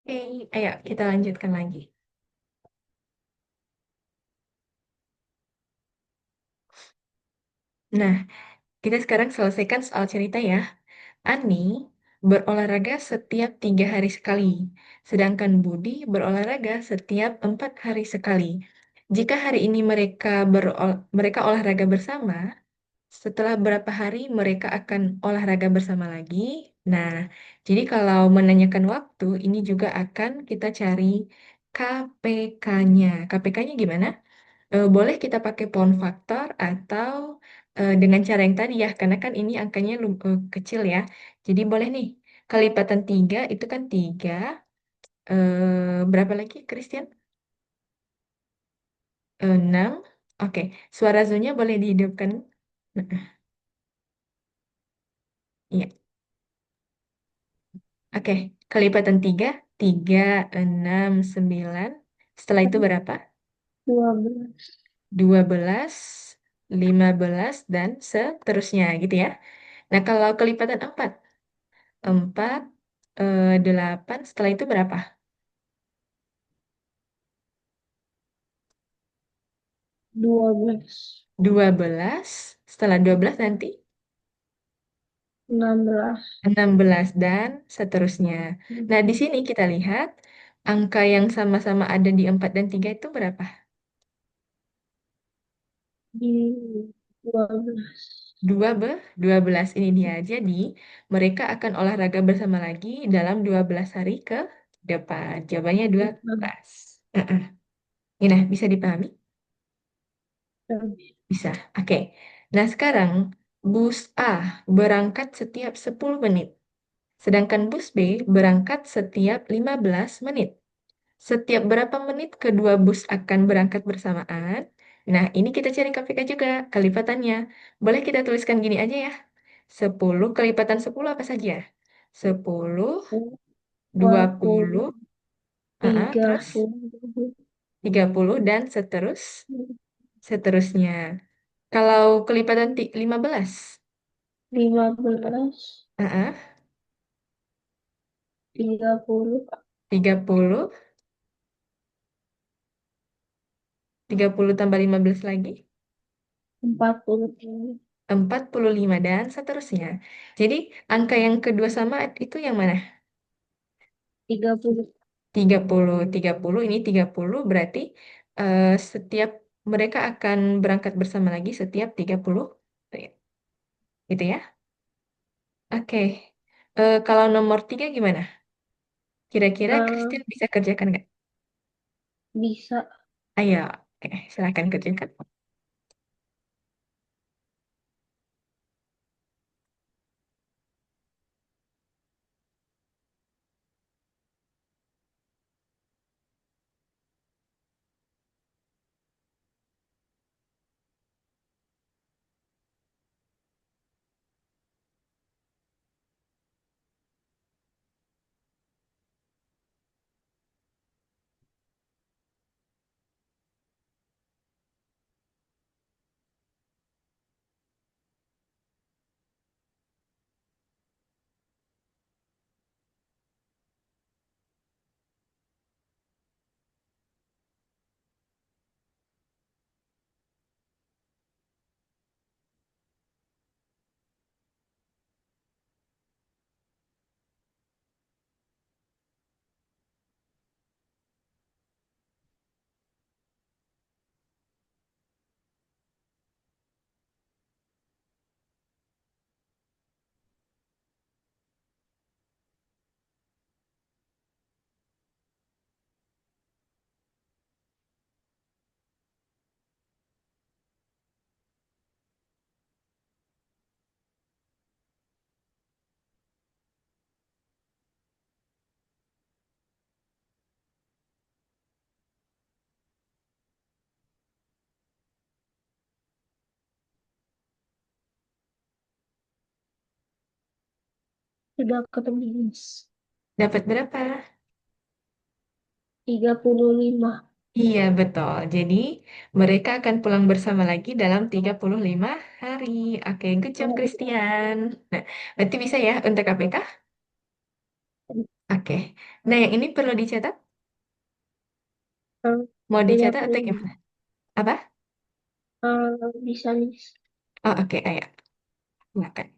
Oke, ayo kita lanjutkan lagi. Nah, kita sekarang selesaikan soal cerita ya. Ani berolahraga setiap 3 hari sekali, sedangkan Budi berolahraga setiap 4 hari sekali. Jika hari ini mereka olahraga bersama, setelah berapa hari mereka akan olahraga bersama lagi? Nah, jadi kalau menanyakan waktu, ini juga akan kita cari KPK-nya. KPK-nya gimana? Boleh kita pakai pound factor atau dengan cara yang tadi ya, karena kan ini angkanya kecil ya. Jadi boleh nih, kelipatan 3 itu kan 3. Berapa lagi, Christian? 6. Oke, suara zonya boleh dihidupkan. Nah, iya. Oke, kelipatan 3, 3, 6, 9. Setelah itu berapa? 12. 12, 15, dan seterusnya gitu ya. Nah, kalau kelipatan 4, 4, 8, setelah itu berapa? 12. 12, setelah 12 nanti 16. 16 dan seterusnya. Nah, di sini kita lihat angka yang sama-sama ada di 4 dan 3 itu berapa? Di 12. 12 ini dia. Jadi, mereka akan olahraga bersama lagi dalam 12 hari ke depan. Jawabannya 12. Heeh. Ini nah, bisa dipahami? Bisa. Oke. Nah, sekarang bus A berangkat setiap 10 menit. Sedangkan bus B berangkat setiap 15 menit. Setiap berapa menit kedua bus akan berangkat bersamaan? Nah, ini kita cari KPK juga, kelipatannya. Boleh kita tuliskan gini aja ya. 10 kelipatan 10 apa saja? 10, Dua 20, puluh tiga terus puluh 30 dan seterusnya. Kalau kelipatan 15, 15. 30. 30, 30 tambah 15 lagi, 40. 45 dan seterusnya. Jadi, angka yang kedua sama itu yang mana? 30. 30 ini 30 berarti setiap mereka akan berangkat bersama lagi setiap 30 menit. Gitu ya. Oke. Kalau nomor 3 gimana? Kira-kira Eh, Christian bisa kerjakan nggak? bisa. Ayo, oke, silahkan kerjakan. Sudah ketemu. Dapat berapa? 35. Iya, betul. Jadi, mereka akan pulang bersama lagi dalam 35 hari. Oke, good job, Christian. Nah, berarti bisa ya untuk KPK? Oke. Nah, yang ini perlu dicetak? Eh, Mau Tidak dicetak atau perlu. gimana? Apa? Bisa, Miss. Oh, oke, ayo. Silakan.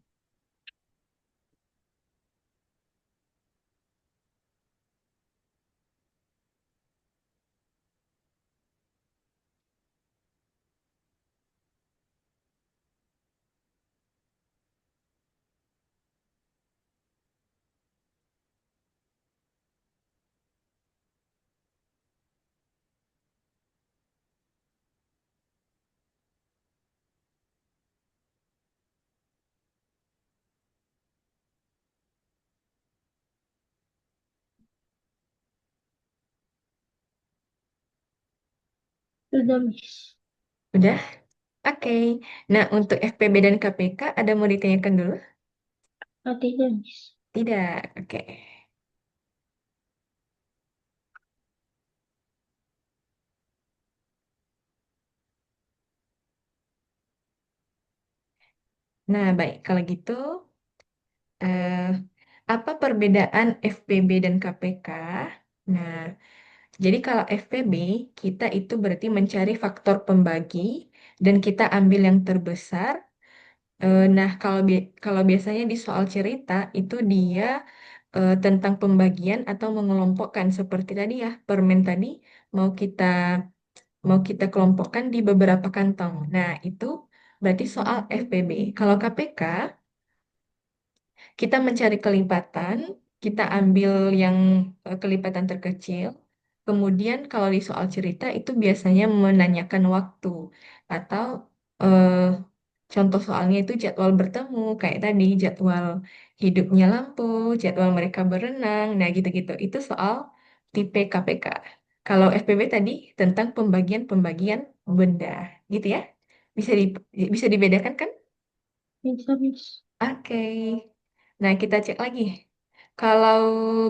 Sudah, Miss. Udah? Oke. Nah, untuk FPB dan KPK ada mau ditanyakan dulu? Tidak, Miss. Tidak. Oke. Nah, baik. Kalau gitu, eh, apa perbedaan FPB dan KPK? Nah, jadi kalau FPB, kita itu berarti mencari faktor pembagi dan kita ambil yang terbesar. Nah, kalau biasanya di soal cerita itu dia tentang pembagian atau mengelompokkan seperti tadi ya, permen tadi mau kita mau kita kelompokkan di beberapa kantong. Nah, itu berarti soal FPB. Kalau KPK, kita mencari kelipatan, kita ambil yang kelipatan terkecil. Kemudian kalau di soal cerita itu biasanya menanyakan waktu atau eh, contoh soalnya itu jadwal bertemu kayak tadi jadwal hidupnya lampu, jadwal mereka berenang, nah gitu-gitu. Itu soal tipe KPK. Kalau FPB tadi tentang pembagian-pembagian benda, gitu ya. Bisa di, bisa dibedakan kan? Bisa, Miss. Oke. Nah, kita cek lagi. Kalau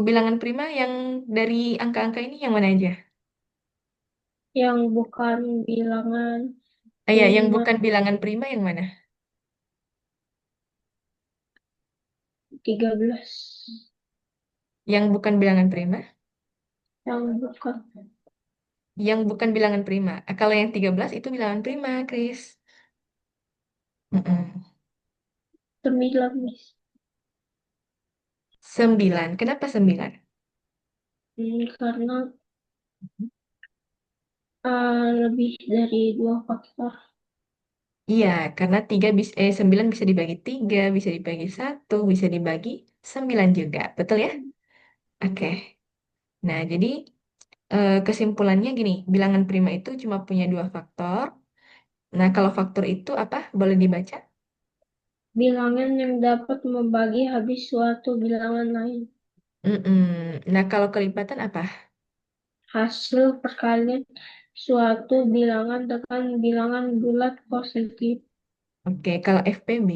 bilangan prima yang dari angka-angka ini yang mana aja? Yang bukan bilangan Ah, ya, yang prima bukan bilangan prima yang mana? 13. Yang bukan bilangan prima? Yang bukan Yang bukan bilangan prima. Ah, kalau yang 13 itu bilangan prima, Chris. Mm-mm. 9, Miss. 9. Kenapa 9? Karena lebih dari dua faktor. Iya, karena 9 bisa dibagi 3, bisa dibagi 1, bisa dibagi 9 juga. Betul ya? Oke. Nah, jadi kesimpulannya gini, bilangan prima itu cuma punya dua faktor. Nah, kalau faktor itu apa? Boleh dibaca? Bilangan yang dapat membagi habis suatu bilangan lain. Mm-mm. Nah, kalau kelipatan apa? Hasil perkalian suatu bilangan dengan bilangan bulat positif. Oke, kalau FPB,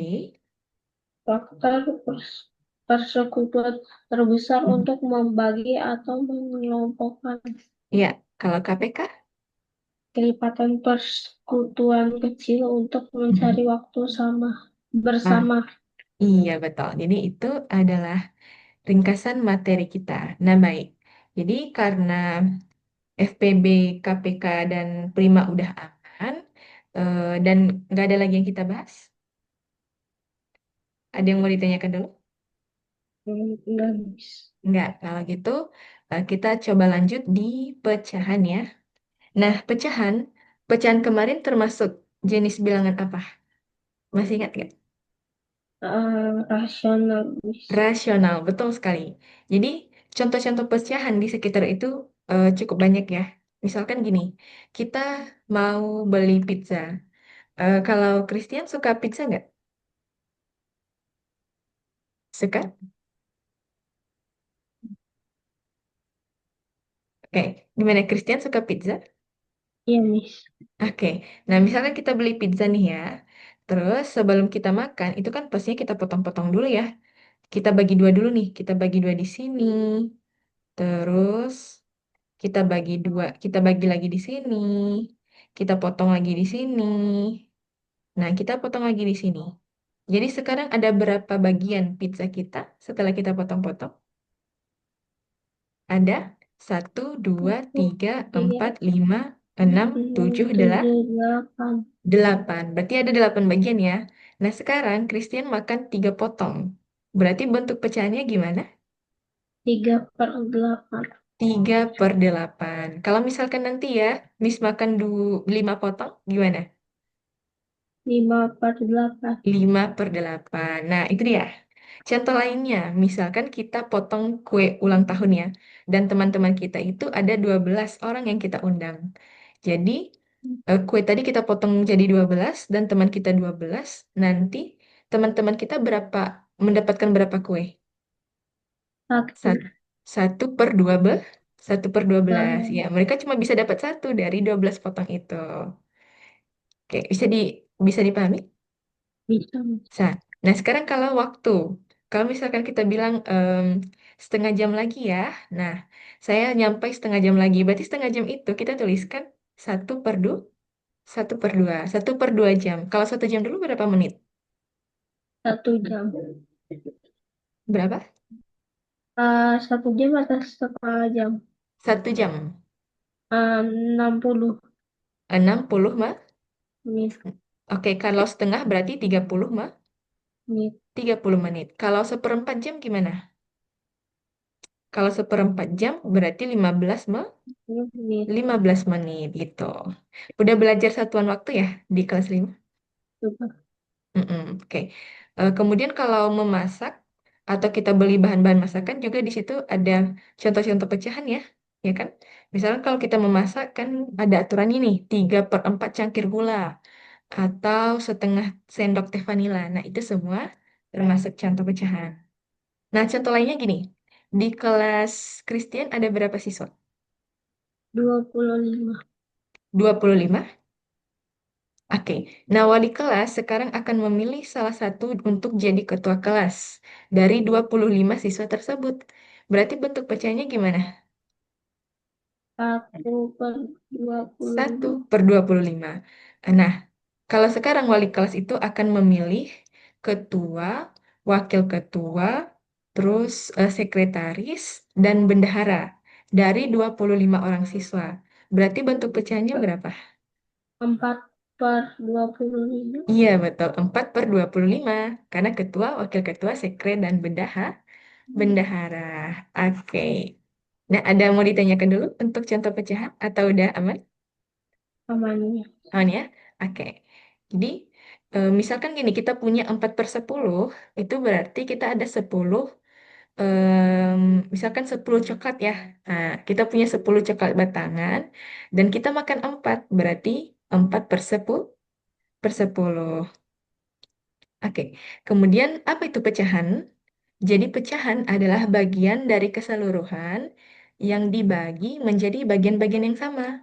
Faktor persekutuan terbesar mm, untuk membagi atau mengelompokkan. ya, kalau KPK, Kelipatan persekutuan kecil untuk mm, mencari waktu sama ah, bersama. iya betul. Jadi itu adalah ringkasan materi kita. Nah, baik. Jadi karena FPB, KPK, dan Prima udah aman, dan nggak ada lagi yang kita bahas. Ada yang mau ditanyakan dulu? Enggak, Miss. Nggak. Kalau gitu, kita coba lanjut di pecahan ya. Nah, pecahan kemarin termasuk jenis bilangan apa? Masih ingat nggak? Rasional, Miss. Rasional, betul sekali. Jadi, contoh-contoh pecahan di sekitar itu cukup banyak ya. Misalkan gini, kita mau beli pizza. Kalau Christian suka pizza nggak? Suka? Oke, gimana Christian suka pizza? Iya, Miss. Oke, nah misalkan kita beli pizza nih ya. Terus sebelum kita makan, itu kan pastinya kita potong-potong dulu ya. Kita bagi dua dulu nih, kita bagi dua di sini. Terus kita bagi lagi di sini. Kita potong lagi di sini. Nah, kita potong lagi di sini. Jadi sekarang ada berapa bagian pizza kita setelah kita potong-potong? Ada satu, dua, Satu, tiga, tiga, empat, lima, enam, enam, tujuh, tujuh, delapan. delapan. Berarti ada 8 bagian ya. Nah, sekarang Christian makan 3 potong. Berarti bentuk pecahannya gimana? 3/8. 3/8. Kalau misalkan nanti ya, Miss makan 5 potong, gimana? 5/8. 5/8. Nah, itu dia. Contoh lainnya, misalkan kita potong kue ulang tahun ya, dan teman-teman kita itu ada 12 orang yang kita undang. Jadi, kue tadi kita potong jadi 12 dan teman kita 12. Nanti teman-teman kita mendapatkan berapa kue? Satu. Sat- 1/12. 1/12. eh, Ya, mereka cuma bisa dapat satu dari 12 potong itu. Oke, bisa dipahami? Bisa, Mas. Nah, sekarang kalau misalkan kita bilang 1/2 jam lagi ya, nah saya nyampe 1/2 jam lagi, berarti 1/2 jam itu kita tuliskan 1/2, 1/2, 1/2 jam. Kalau 1 jam dulu berapa menit? 1 jam. Berapa? 1 jam atau setengah jam? 1 jam. 60 60 mah? menit. Oke, kalau setengah berarti 30 mah? Menit. 30 menit. Kalau 1/4 jam gimana? Kalau 1/4 jam berarti 15 mah? Menit. 15 menit gitu. Udah belajar satuan waktu ya di kelas 5? Juga. Mm-mm, oke. Kemudian kalau memasak atau kita beli bahan-bahan masakan juga di situ ada contoh-contoh pecahan ya kan? Misalnya kalau kita memasak kan ada aturannya nih, 3/4 cangkir gula atau setengah sendok teh vanila. Nah, itu semua termasuk contoh pecahan. Nah, contoh lainnya gini, di kelas Kristen ada berapa siswa? 25. 25. Oke, nah wali kelas sekarang akan memilih salah satu untuk jadi ketua kelas dari 25 siswa tersebut. Berarti bentuk pecahnya gimana? 1/25. 1/25. Nah, kalau sekarang wali kelas itu akan memilih ketua, wakil ketua, terus sekretaris, dan bendahara dari 25 orang siswa. Berarti bentuk pecahnya berapa? 4/25. Iya, betul. 4/25. Karena ketua, wakil ketua, sekre, dan bendahara. Oke. Nah, ada mau ditanyakan dulu untuk contoh pecahan atau udah aman? Amannya. Aman ya? Oke. Jadi, misalkan gini, kita punya 4/10, itu berarti kita ada 10, misalkan 10 coklat ya. Nah, kita punya 10 coklat batangan, dan kita makan 4, berarti 4/10. Oke, kemudian apa itu pecahan? Jadi pecahan adalah bagian dari keseluruhan yang dibagi menjadi bagian-bagian yang sama.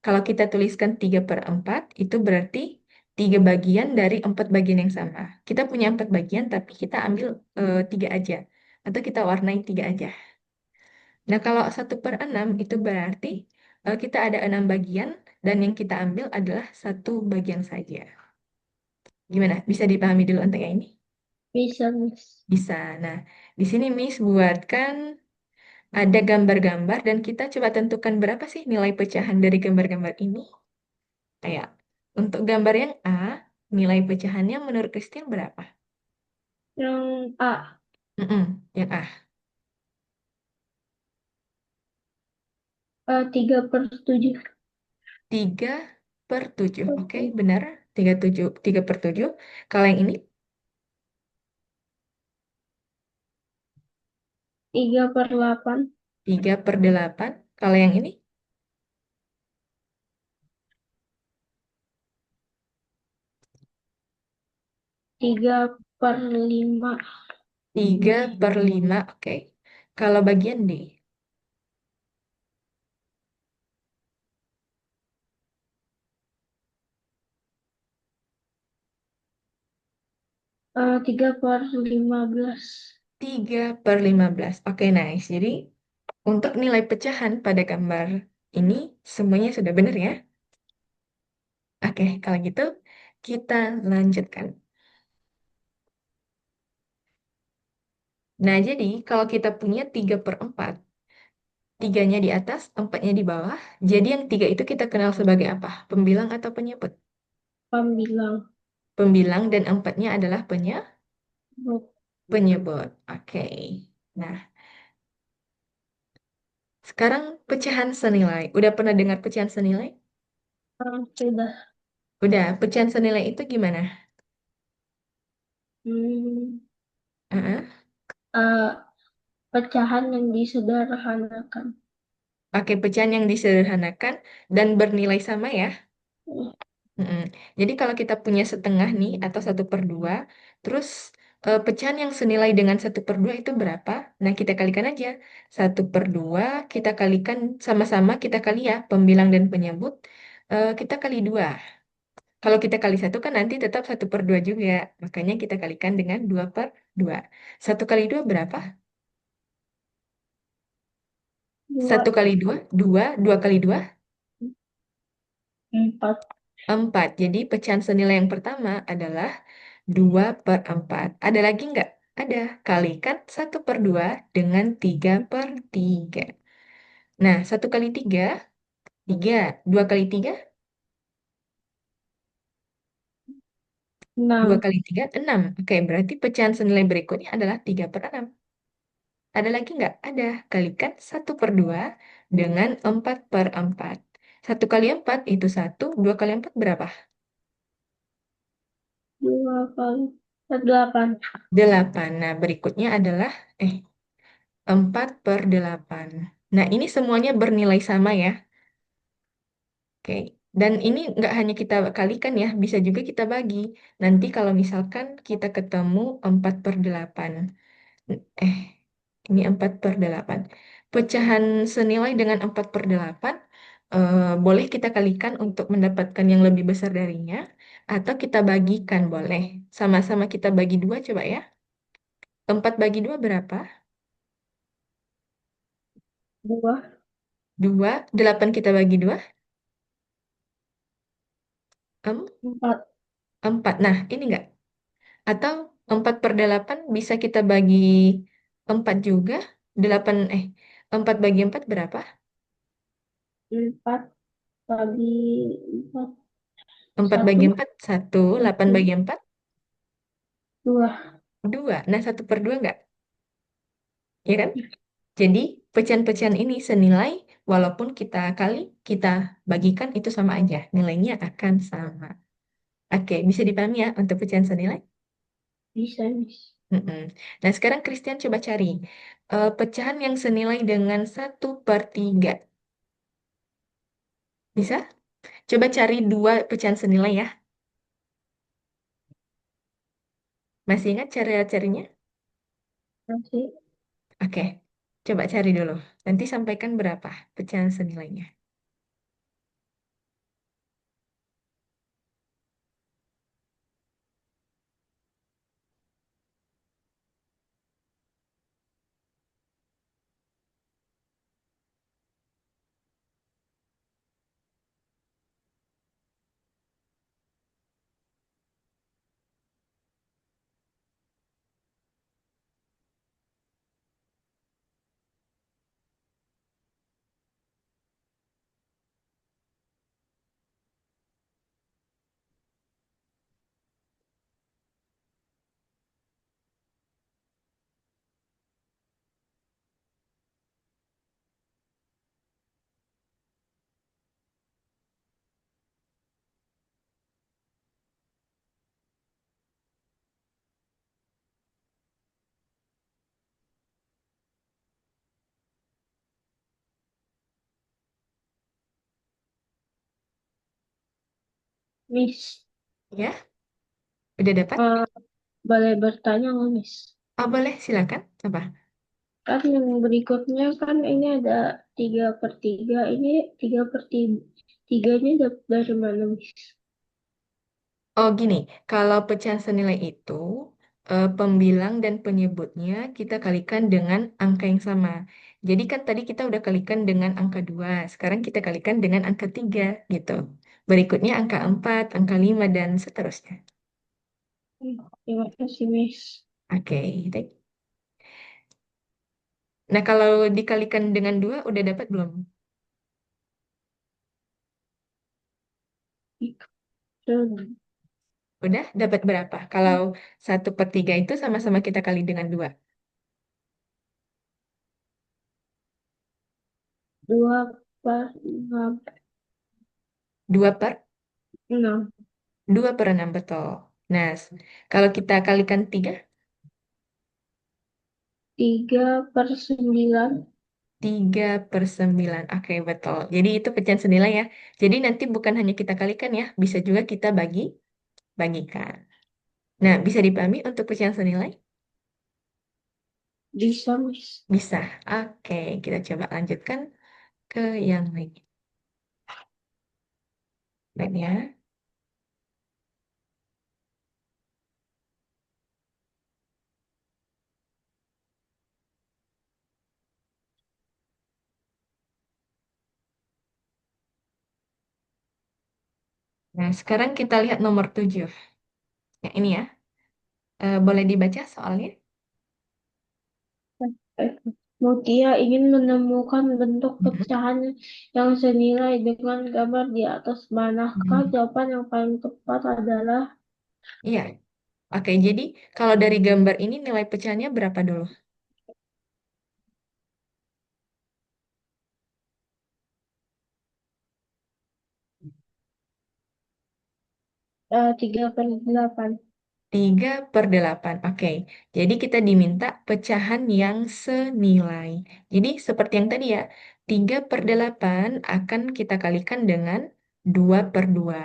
Kalau kita tuliskan 3/4, itu berarti 3 bagian dari 4 bagian yang sama. Kita punya 4 bagian, tapi kita ambil 3 aja. Atau kita warnai 3 aja. Nah, kalau 1/6 itu berarti kita ada 6 bagian, dan yang kita ambil adalah 1 bagian saja. Gimana? Bisa dipahami dulu untuk yang ini? Bisa, Mas. Bisa. Nah, di sini Miss buatkan ada gambar-gambar dan kita coba tentukan berapa sih nilai pecahan dari gambar-gambar ini. Kayak untuk gambar yang A, nilai pecahannya menurut Christian berapa? Yang A. Yang A, 3/7. 3/7. Oke, benar. 3/7. Kalau yang ini 3/8. 3/8. Kalau yang ini 3/5. 3/5. Oke. Kalau bagian D, 3/15. 3/15. Oke, nice. Jadi untuk nilai pecahan pada gambar ini semuanya sudah benar ya? Oke, kalau gitu kita lanjutkan. Nah, jadi kalau kita punya 3/4, Tiganya di atas, empatnya di bawah. Jadi yang tiga itu kita kenal sebagai apa? Pembilang atau penyebut? Pembilang. Pembilang dan empatnya adalah penyebut. Oke. Nah, sekarang pecahan senilai. Udah pernah dengar pecahan senilai? Sudah. Udah, pecahan senilai itu gimana? Hmm, Heeh. eh, pecahan yang disederhanakan. Oke, pecahan yang disederhanakan dan bernilai sama ya. Mm-mm. Jadi kalau kita punya setengah nih atau 1/2, terus pecahan yang senilai dengan 1/2 itu berapa? Nah kita kalikan aja. 1/2 kita kalikan sama-sama kita kali ya pembilang dan penyebut. Kita kali 2. Kalau kita kali satu kan nanti tetap 1/2 juga. Makanya kita kalikan dengan 2/2. 1 kali 2 berapa? Satu Dua, kali 2, 2. 2 kali 2, empat. 4. Jadi pecahan senilai yang pertama adalah 2/4. Ada lagi nggak? Ada. Kalikan 1/2 dengan 3/3. Nah, 1 kali 3, 3. 2 kali 3, dua Enam. kali 3, 6. Oke, berarti pecahan senilai berikutnya adalah 3/6. Ada lagi nggak? Ada. Kalikan 1/2 dengan 4/4. 1 kali 4 itu 1. 2 kali 4 berapa? Dua kali. Delapan. 8. Nah, berikutnya adalah eh 4/8. Nah, ini semuanya bernilai sama ya. Oke, dan ini nggak hanya kita kalikan ya, bisa juga kita bagi. Nanti kalau misalkan kita ketemu 4/8. Eh, ini 4/8. Pecahan senilai dengan 4/8, boleh kita kalikan untuk mendapatkan yang lebih besar darinya, atau kita bagikan boleh. Sama-sama kita bagi 2 coba ya. 4 bagi 2 berapa? Dua. 2. 8 kita bagi 2. Empat. 4. Nah, ini enggak. Atau 4/8 bisa kita bagi 4 juga. 8, 4 bagi 4 berapa? Empat bagi empat. 4 bagi Satu. 4, 1. 8 Satu. bagi 4, Dua. 2. Nah, 1/2 enggak? Ya kan? Jadi, pecahan-pecahan ini senilai, walaupun kita kali, kita bagikan itu sama aja. Nilainya akan sama. Oke, bisa dipahami ya untuk pecahan senilai? Bisa, Miss. Mm-mm. Nah, sekarang Christian coba cari pecahan yang senilai dengan 1/3. Bisa? Coba cari dua pecahan senilai ya. Masih ingat cara carinya? Masih. Oke, coba cari dulu. Nanti sampaikan berapa pecahan senilainya. Miss. Ya, udah dapat? eh, Boleh bertanya nggak, Miss? Oh, boleh, silakan. Apa? Kan yang berikutnya kan ini ada 3/3. Ini 3/3-nya dapat dari mana, Miss? Oh, gini, kalau pecahan senilai itu, pembilang dan penyebutnya kita kalikan dengan angka yang sama. Jadi kan tadi kita udah kalikan dengan angka 2, sekarang kita kalikan dengan angka 3, gitu. Berikutnya angka 4, angka 5, dan seterusnya. Terima kasih, Miss. Oke, baik. Nah, kalau dikalikan dengan 2 udah dapat belum? Itu Udah dapat berapa? Kalau 1/3 itu sama-sama kita kali dengan 2. 2/6. 6. 2/6 betul. Nah, kalau kita kalikan 3, 3/9. 3/9. Oke, betul. Jadi itu pecahan senilai ya. Jadi nanti bukan hanya kita kalikan ya, bisa juga kita bagikan. Nah, bisa dipahami untuk pecahan senilai? Bisa, Mas. Bisa. Oke, kita coba lanjutkan ke yang lain. Baik ya. Nah, sekarang kita lihat nomor 7. Yang ini ya. Boleh dibaca soalnya? Eh, Mutia ingin menemukan bentuk Mhm. pecahan yang senilai dengan gambar di atas. Manakah Hmm. jawaban yang paling tepat adalah Iya. Oke, jadi kalau dari gambar ini nilai pecahannya berapa dulu? 3/8? 3/8. Oke, jadi kita diminta pecahan yang senilai. Jadi seperti yang tadi ya, 3/8 akan kita kalikan dengan 2/2.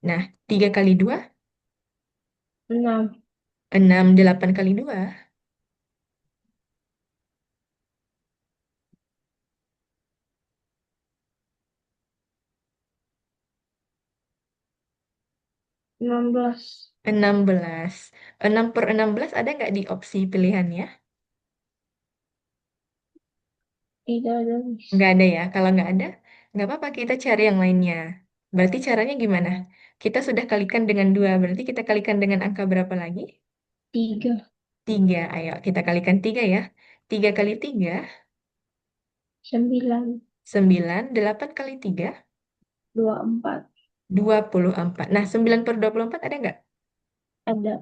Nah, 3 kali 2, 6. 6. 8 kali 2, 16. 16. 6/16 ada nggak di opsi pilihannya? Tidak ada, Miss. Nggak ada ya. Kalau nggak ada, nggak apa-apa kita cari yang lainnya. Berarti caranya gimana? Kita sudah kalikan dengan 2, berarti kita kalikan dengan angka berapa lagi? 3. 3. Ayo, kita kalikan 3 ya. 3 kali 3, 9. 9. 8 kali 3, 24. 24. Nah, 9/24 ada nggak? Ada.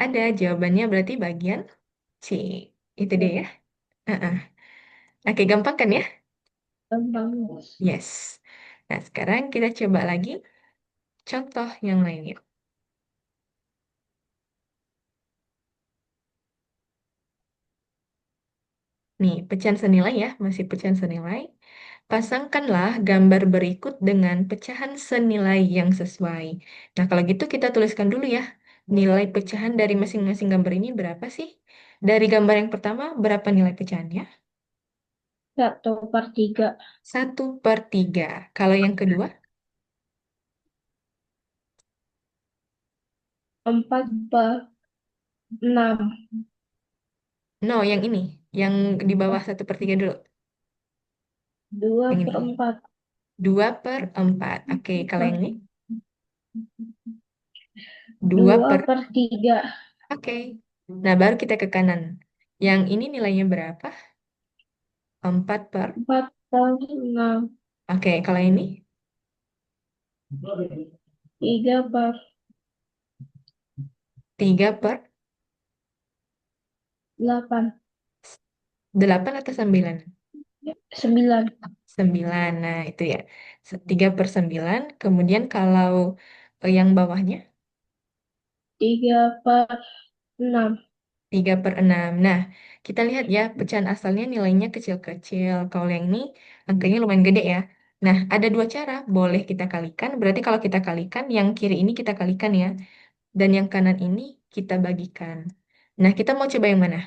Ada, jawabannya berarti bagian C. Itu dia ya. Heeh. Oke, gampang kan ya? Gampang, Miss. Yes. Nah, sekarang kita coba lagi contoh yang lainnya. Nih, pecahan senilai ya, masih pecahan senilai. Pasangkanlah gambar berikut dengan pecahan senilai yang sesuai. Nah, kalau gitu kita tuliskan dulu ya. Nilai pecahan dari masing-masing gambar ini berapa sih? Dari gambar yang pertama, berapa nilai pecahannya? 1/3. 1/3. Kalau yang kedua, 4/6. no, yang ini. Yang di bawah 1/3 dulu. dua Yang per ini. empat 2/4. Oke, kalau yang ini? 2 dua per... per tiga Oke. Nah, baru kita ke kanan. Yang ini nilainya berapa? 4 per... 4/6. Oke, kalau ini? 3/8. 3/8 atau 9? 9. 9. Nah, itu ya. 3/9. Kemudian kalau yang bawahnya 3/6. 3/6. Nah, kita lihat ya, pecahan asalnya nilainya kecil-kecil. Kalau yang ini angkanya lumayan gede ya. Nah, ada dua cara. Boleh kita kalikan. Berarti kalau kita kalikan, yang kiri ini kita kalikan ya. Dan yang kanan ini kita bagikan. Nah, kita mau coba yang mana?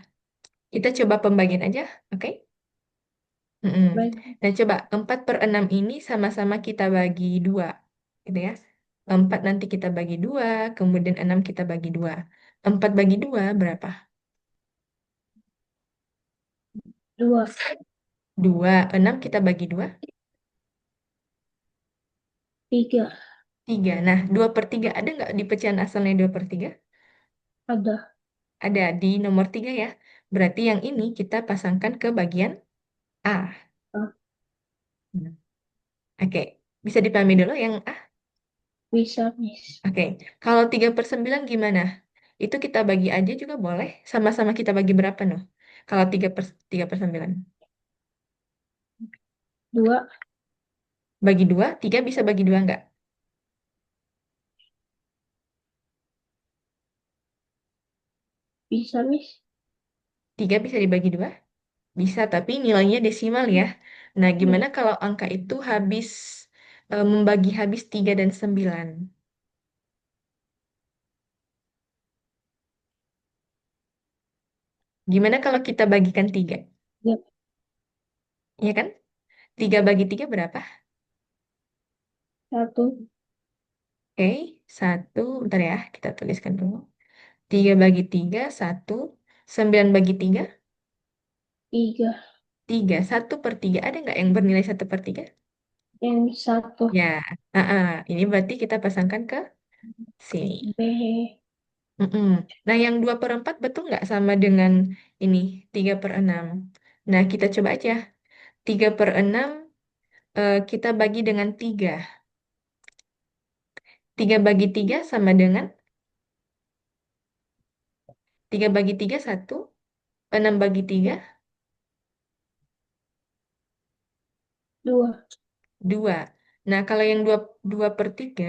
Kita coba pembagian aja, oke? Mm-mm. Baik. Nah, coba 4/6 ini sama-sama kita bagi 2, gitu ya. 4 nanti kita bagi 2, kemudian 6 kita bagi 2. 4 bagi 2 berapa? 2. 2. 6 kita bagi 2, 3. 3. Nah, 2/3 ada nggak di pecahan asalnya 2/3? Ada. Ada di nomor 3 ya. Berarti yang ini kita pasangkan ke bagian A. Ah, Hmm. Oke, bisa dipahami dulu yang A? bisa, Miss. Oke, kalau 3/9 gimana? Itu kita bagi aja juga boleh. Sama-sama kita bagi berapa, noh? Kalau 3/9. Dua, Bagi dua, tiga bisa bagi dua nggak? bisa, Miss. Tiga bisa dibagi dua? Bisa, tapi nilainya desimal ya. Nah, Ya, gimana kalau angka itu membagi habis 3 dan 9? Gimana kalau kita bagikan 3? ya, Iya kan? 3 bagi 3 berapa? satu, Oke, satu. Bentar ya, kita tuliskan dulu. 3 bagi 3 1. 9 bagi 3 tiga. 3. 1/3. Ada nggak yang bernilai 1/3? Yang satu, Ya, ini berarti kita pasangkan ke sini. B. Mm-mm. Nah, yang 2/4 betul nggak sama dengan ini 3/6? Nah, kita coba aja. 3/6 kita bagi dengan 3. 3 bagi 3 sama dengan 3 bagi 3 1. 6 bagi 3 Dua, 2. Nah, kalau yang 2/3,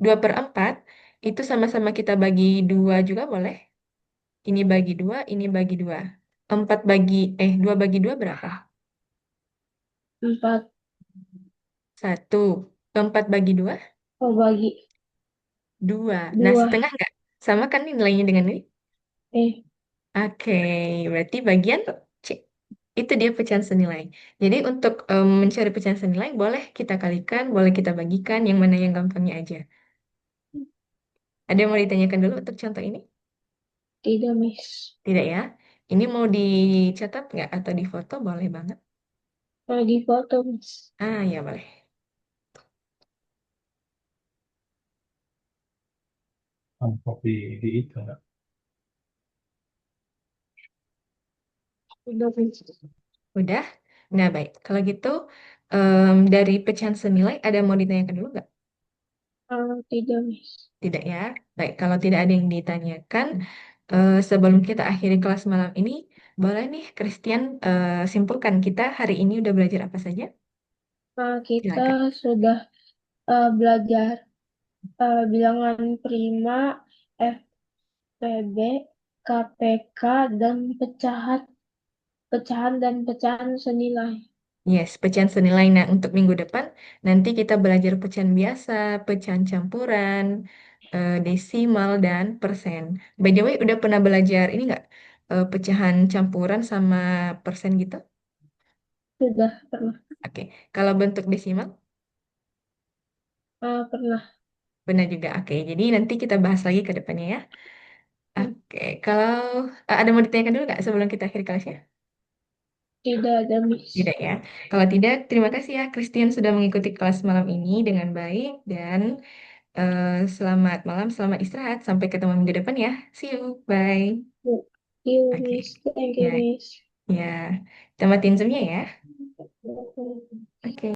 2/4, itu sama-sama kita bagi 2 juga boleh. Ini bagi 2, ini bagi 2. 2 bagi 2 berapa? empat. 1. 4 bagi 2, Oh, bagi 2. Nah, dua. setengah nggak? Sama kan nih nilainya dengan ini? Eh, Oke, berarti bagian C. Itu dia pecahan senilai. Jadi untuk mencari pecahan senilai, boleh kita kalikan, boleh kita bagikan, yang mana yang gampangnya aja. Ada yang mau ditanyakan dulu untuk contoh ini? tidak, Miss. Tidak ya? Ini mau dicatat nggak atau difoto? Boleh banget. Lagi foto, Miss. Ah, ya boleh. Di itu nggak? Udah, Miss. Udah? Nah, baik. Kalau gitu, dari pecahan senilai, ada yang mau ditanyakan dulu nggak? Tidak, Miss. Tidak ya? Baik, kalau tidak ada yang ditanyakan, sebelum kita akhiri kelas malam ini, boleh nih, Christian, simpulkan kita hari ini udah belajar apa saja? Kita Silakan. sudah belajar bilangan prima, FPB, KPK, dan pecahan, pecahan dan pecahan senilai. Yes, pecahan senilai. Nah, untuk minggu depan, nanti kita belajar pecahan biasa, pecahan campuran, desimal, dan persen. By the way, udah pernah belajar ini nggak? Pecahan campuran sama persen gitu? Sudah pernah. Oke, kalau bentuk desimal, Pernah. benar juga. Oke, jadi nanti kita bahas lagi ke depannya ya. Hmm, Oke, kalau ada mau ditanyakan dulu nggak sebelum kita akhiri kelasnya? Tidak ada, Miss. Tidak ya. Kalau tidak, terima kasih ya Christian sudah mengikuti kelas malam ini dengan baik dan selamat malam, selamat istirahat. Sampai ketemu minggu depan ya. See you, bye. Thank you, Oke, Miss. Thank you, ya, Miss. ya. Kita matiin Zoom-nya ya. Oke.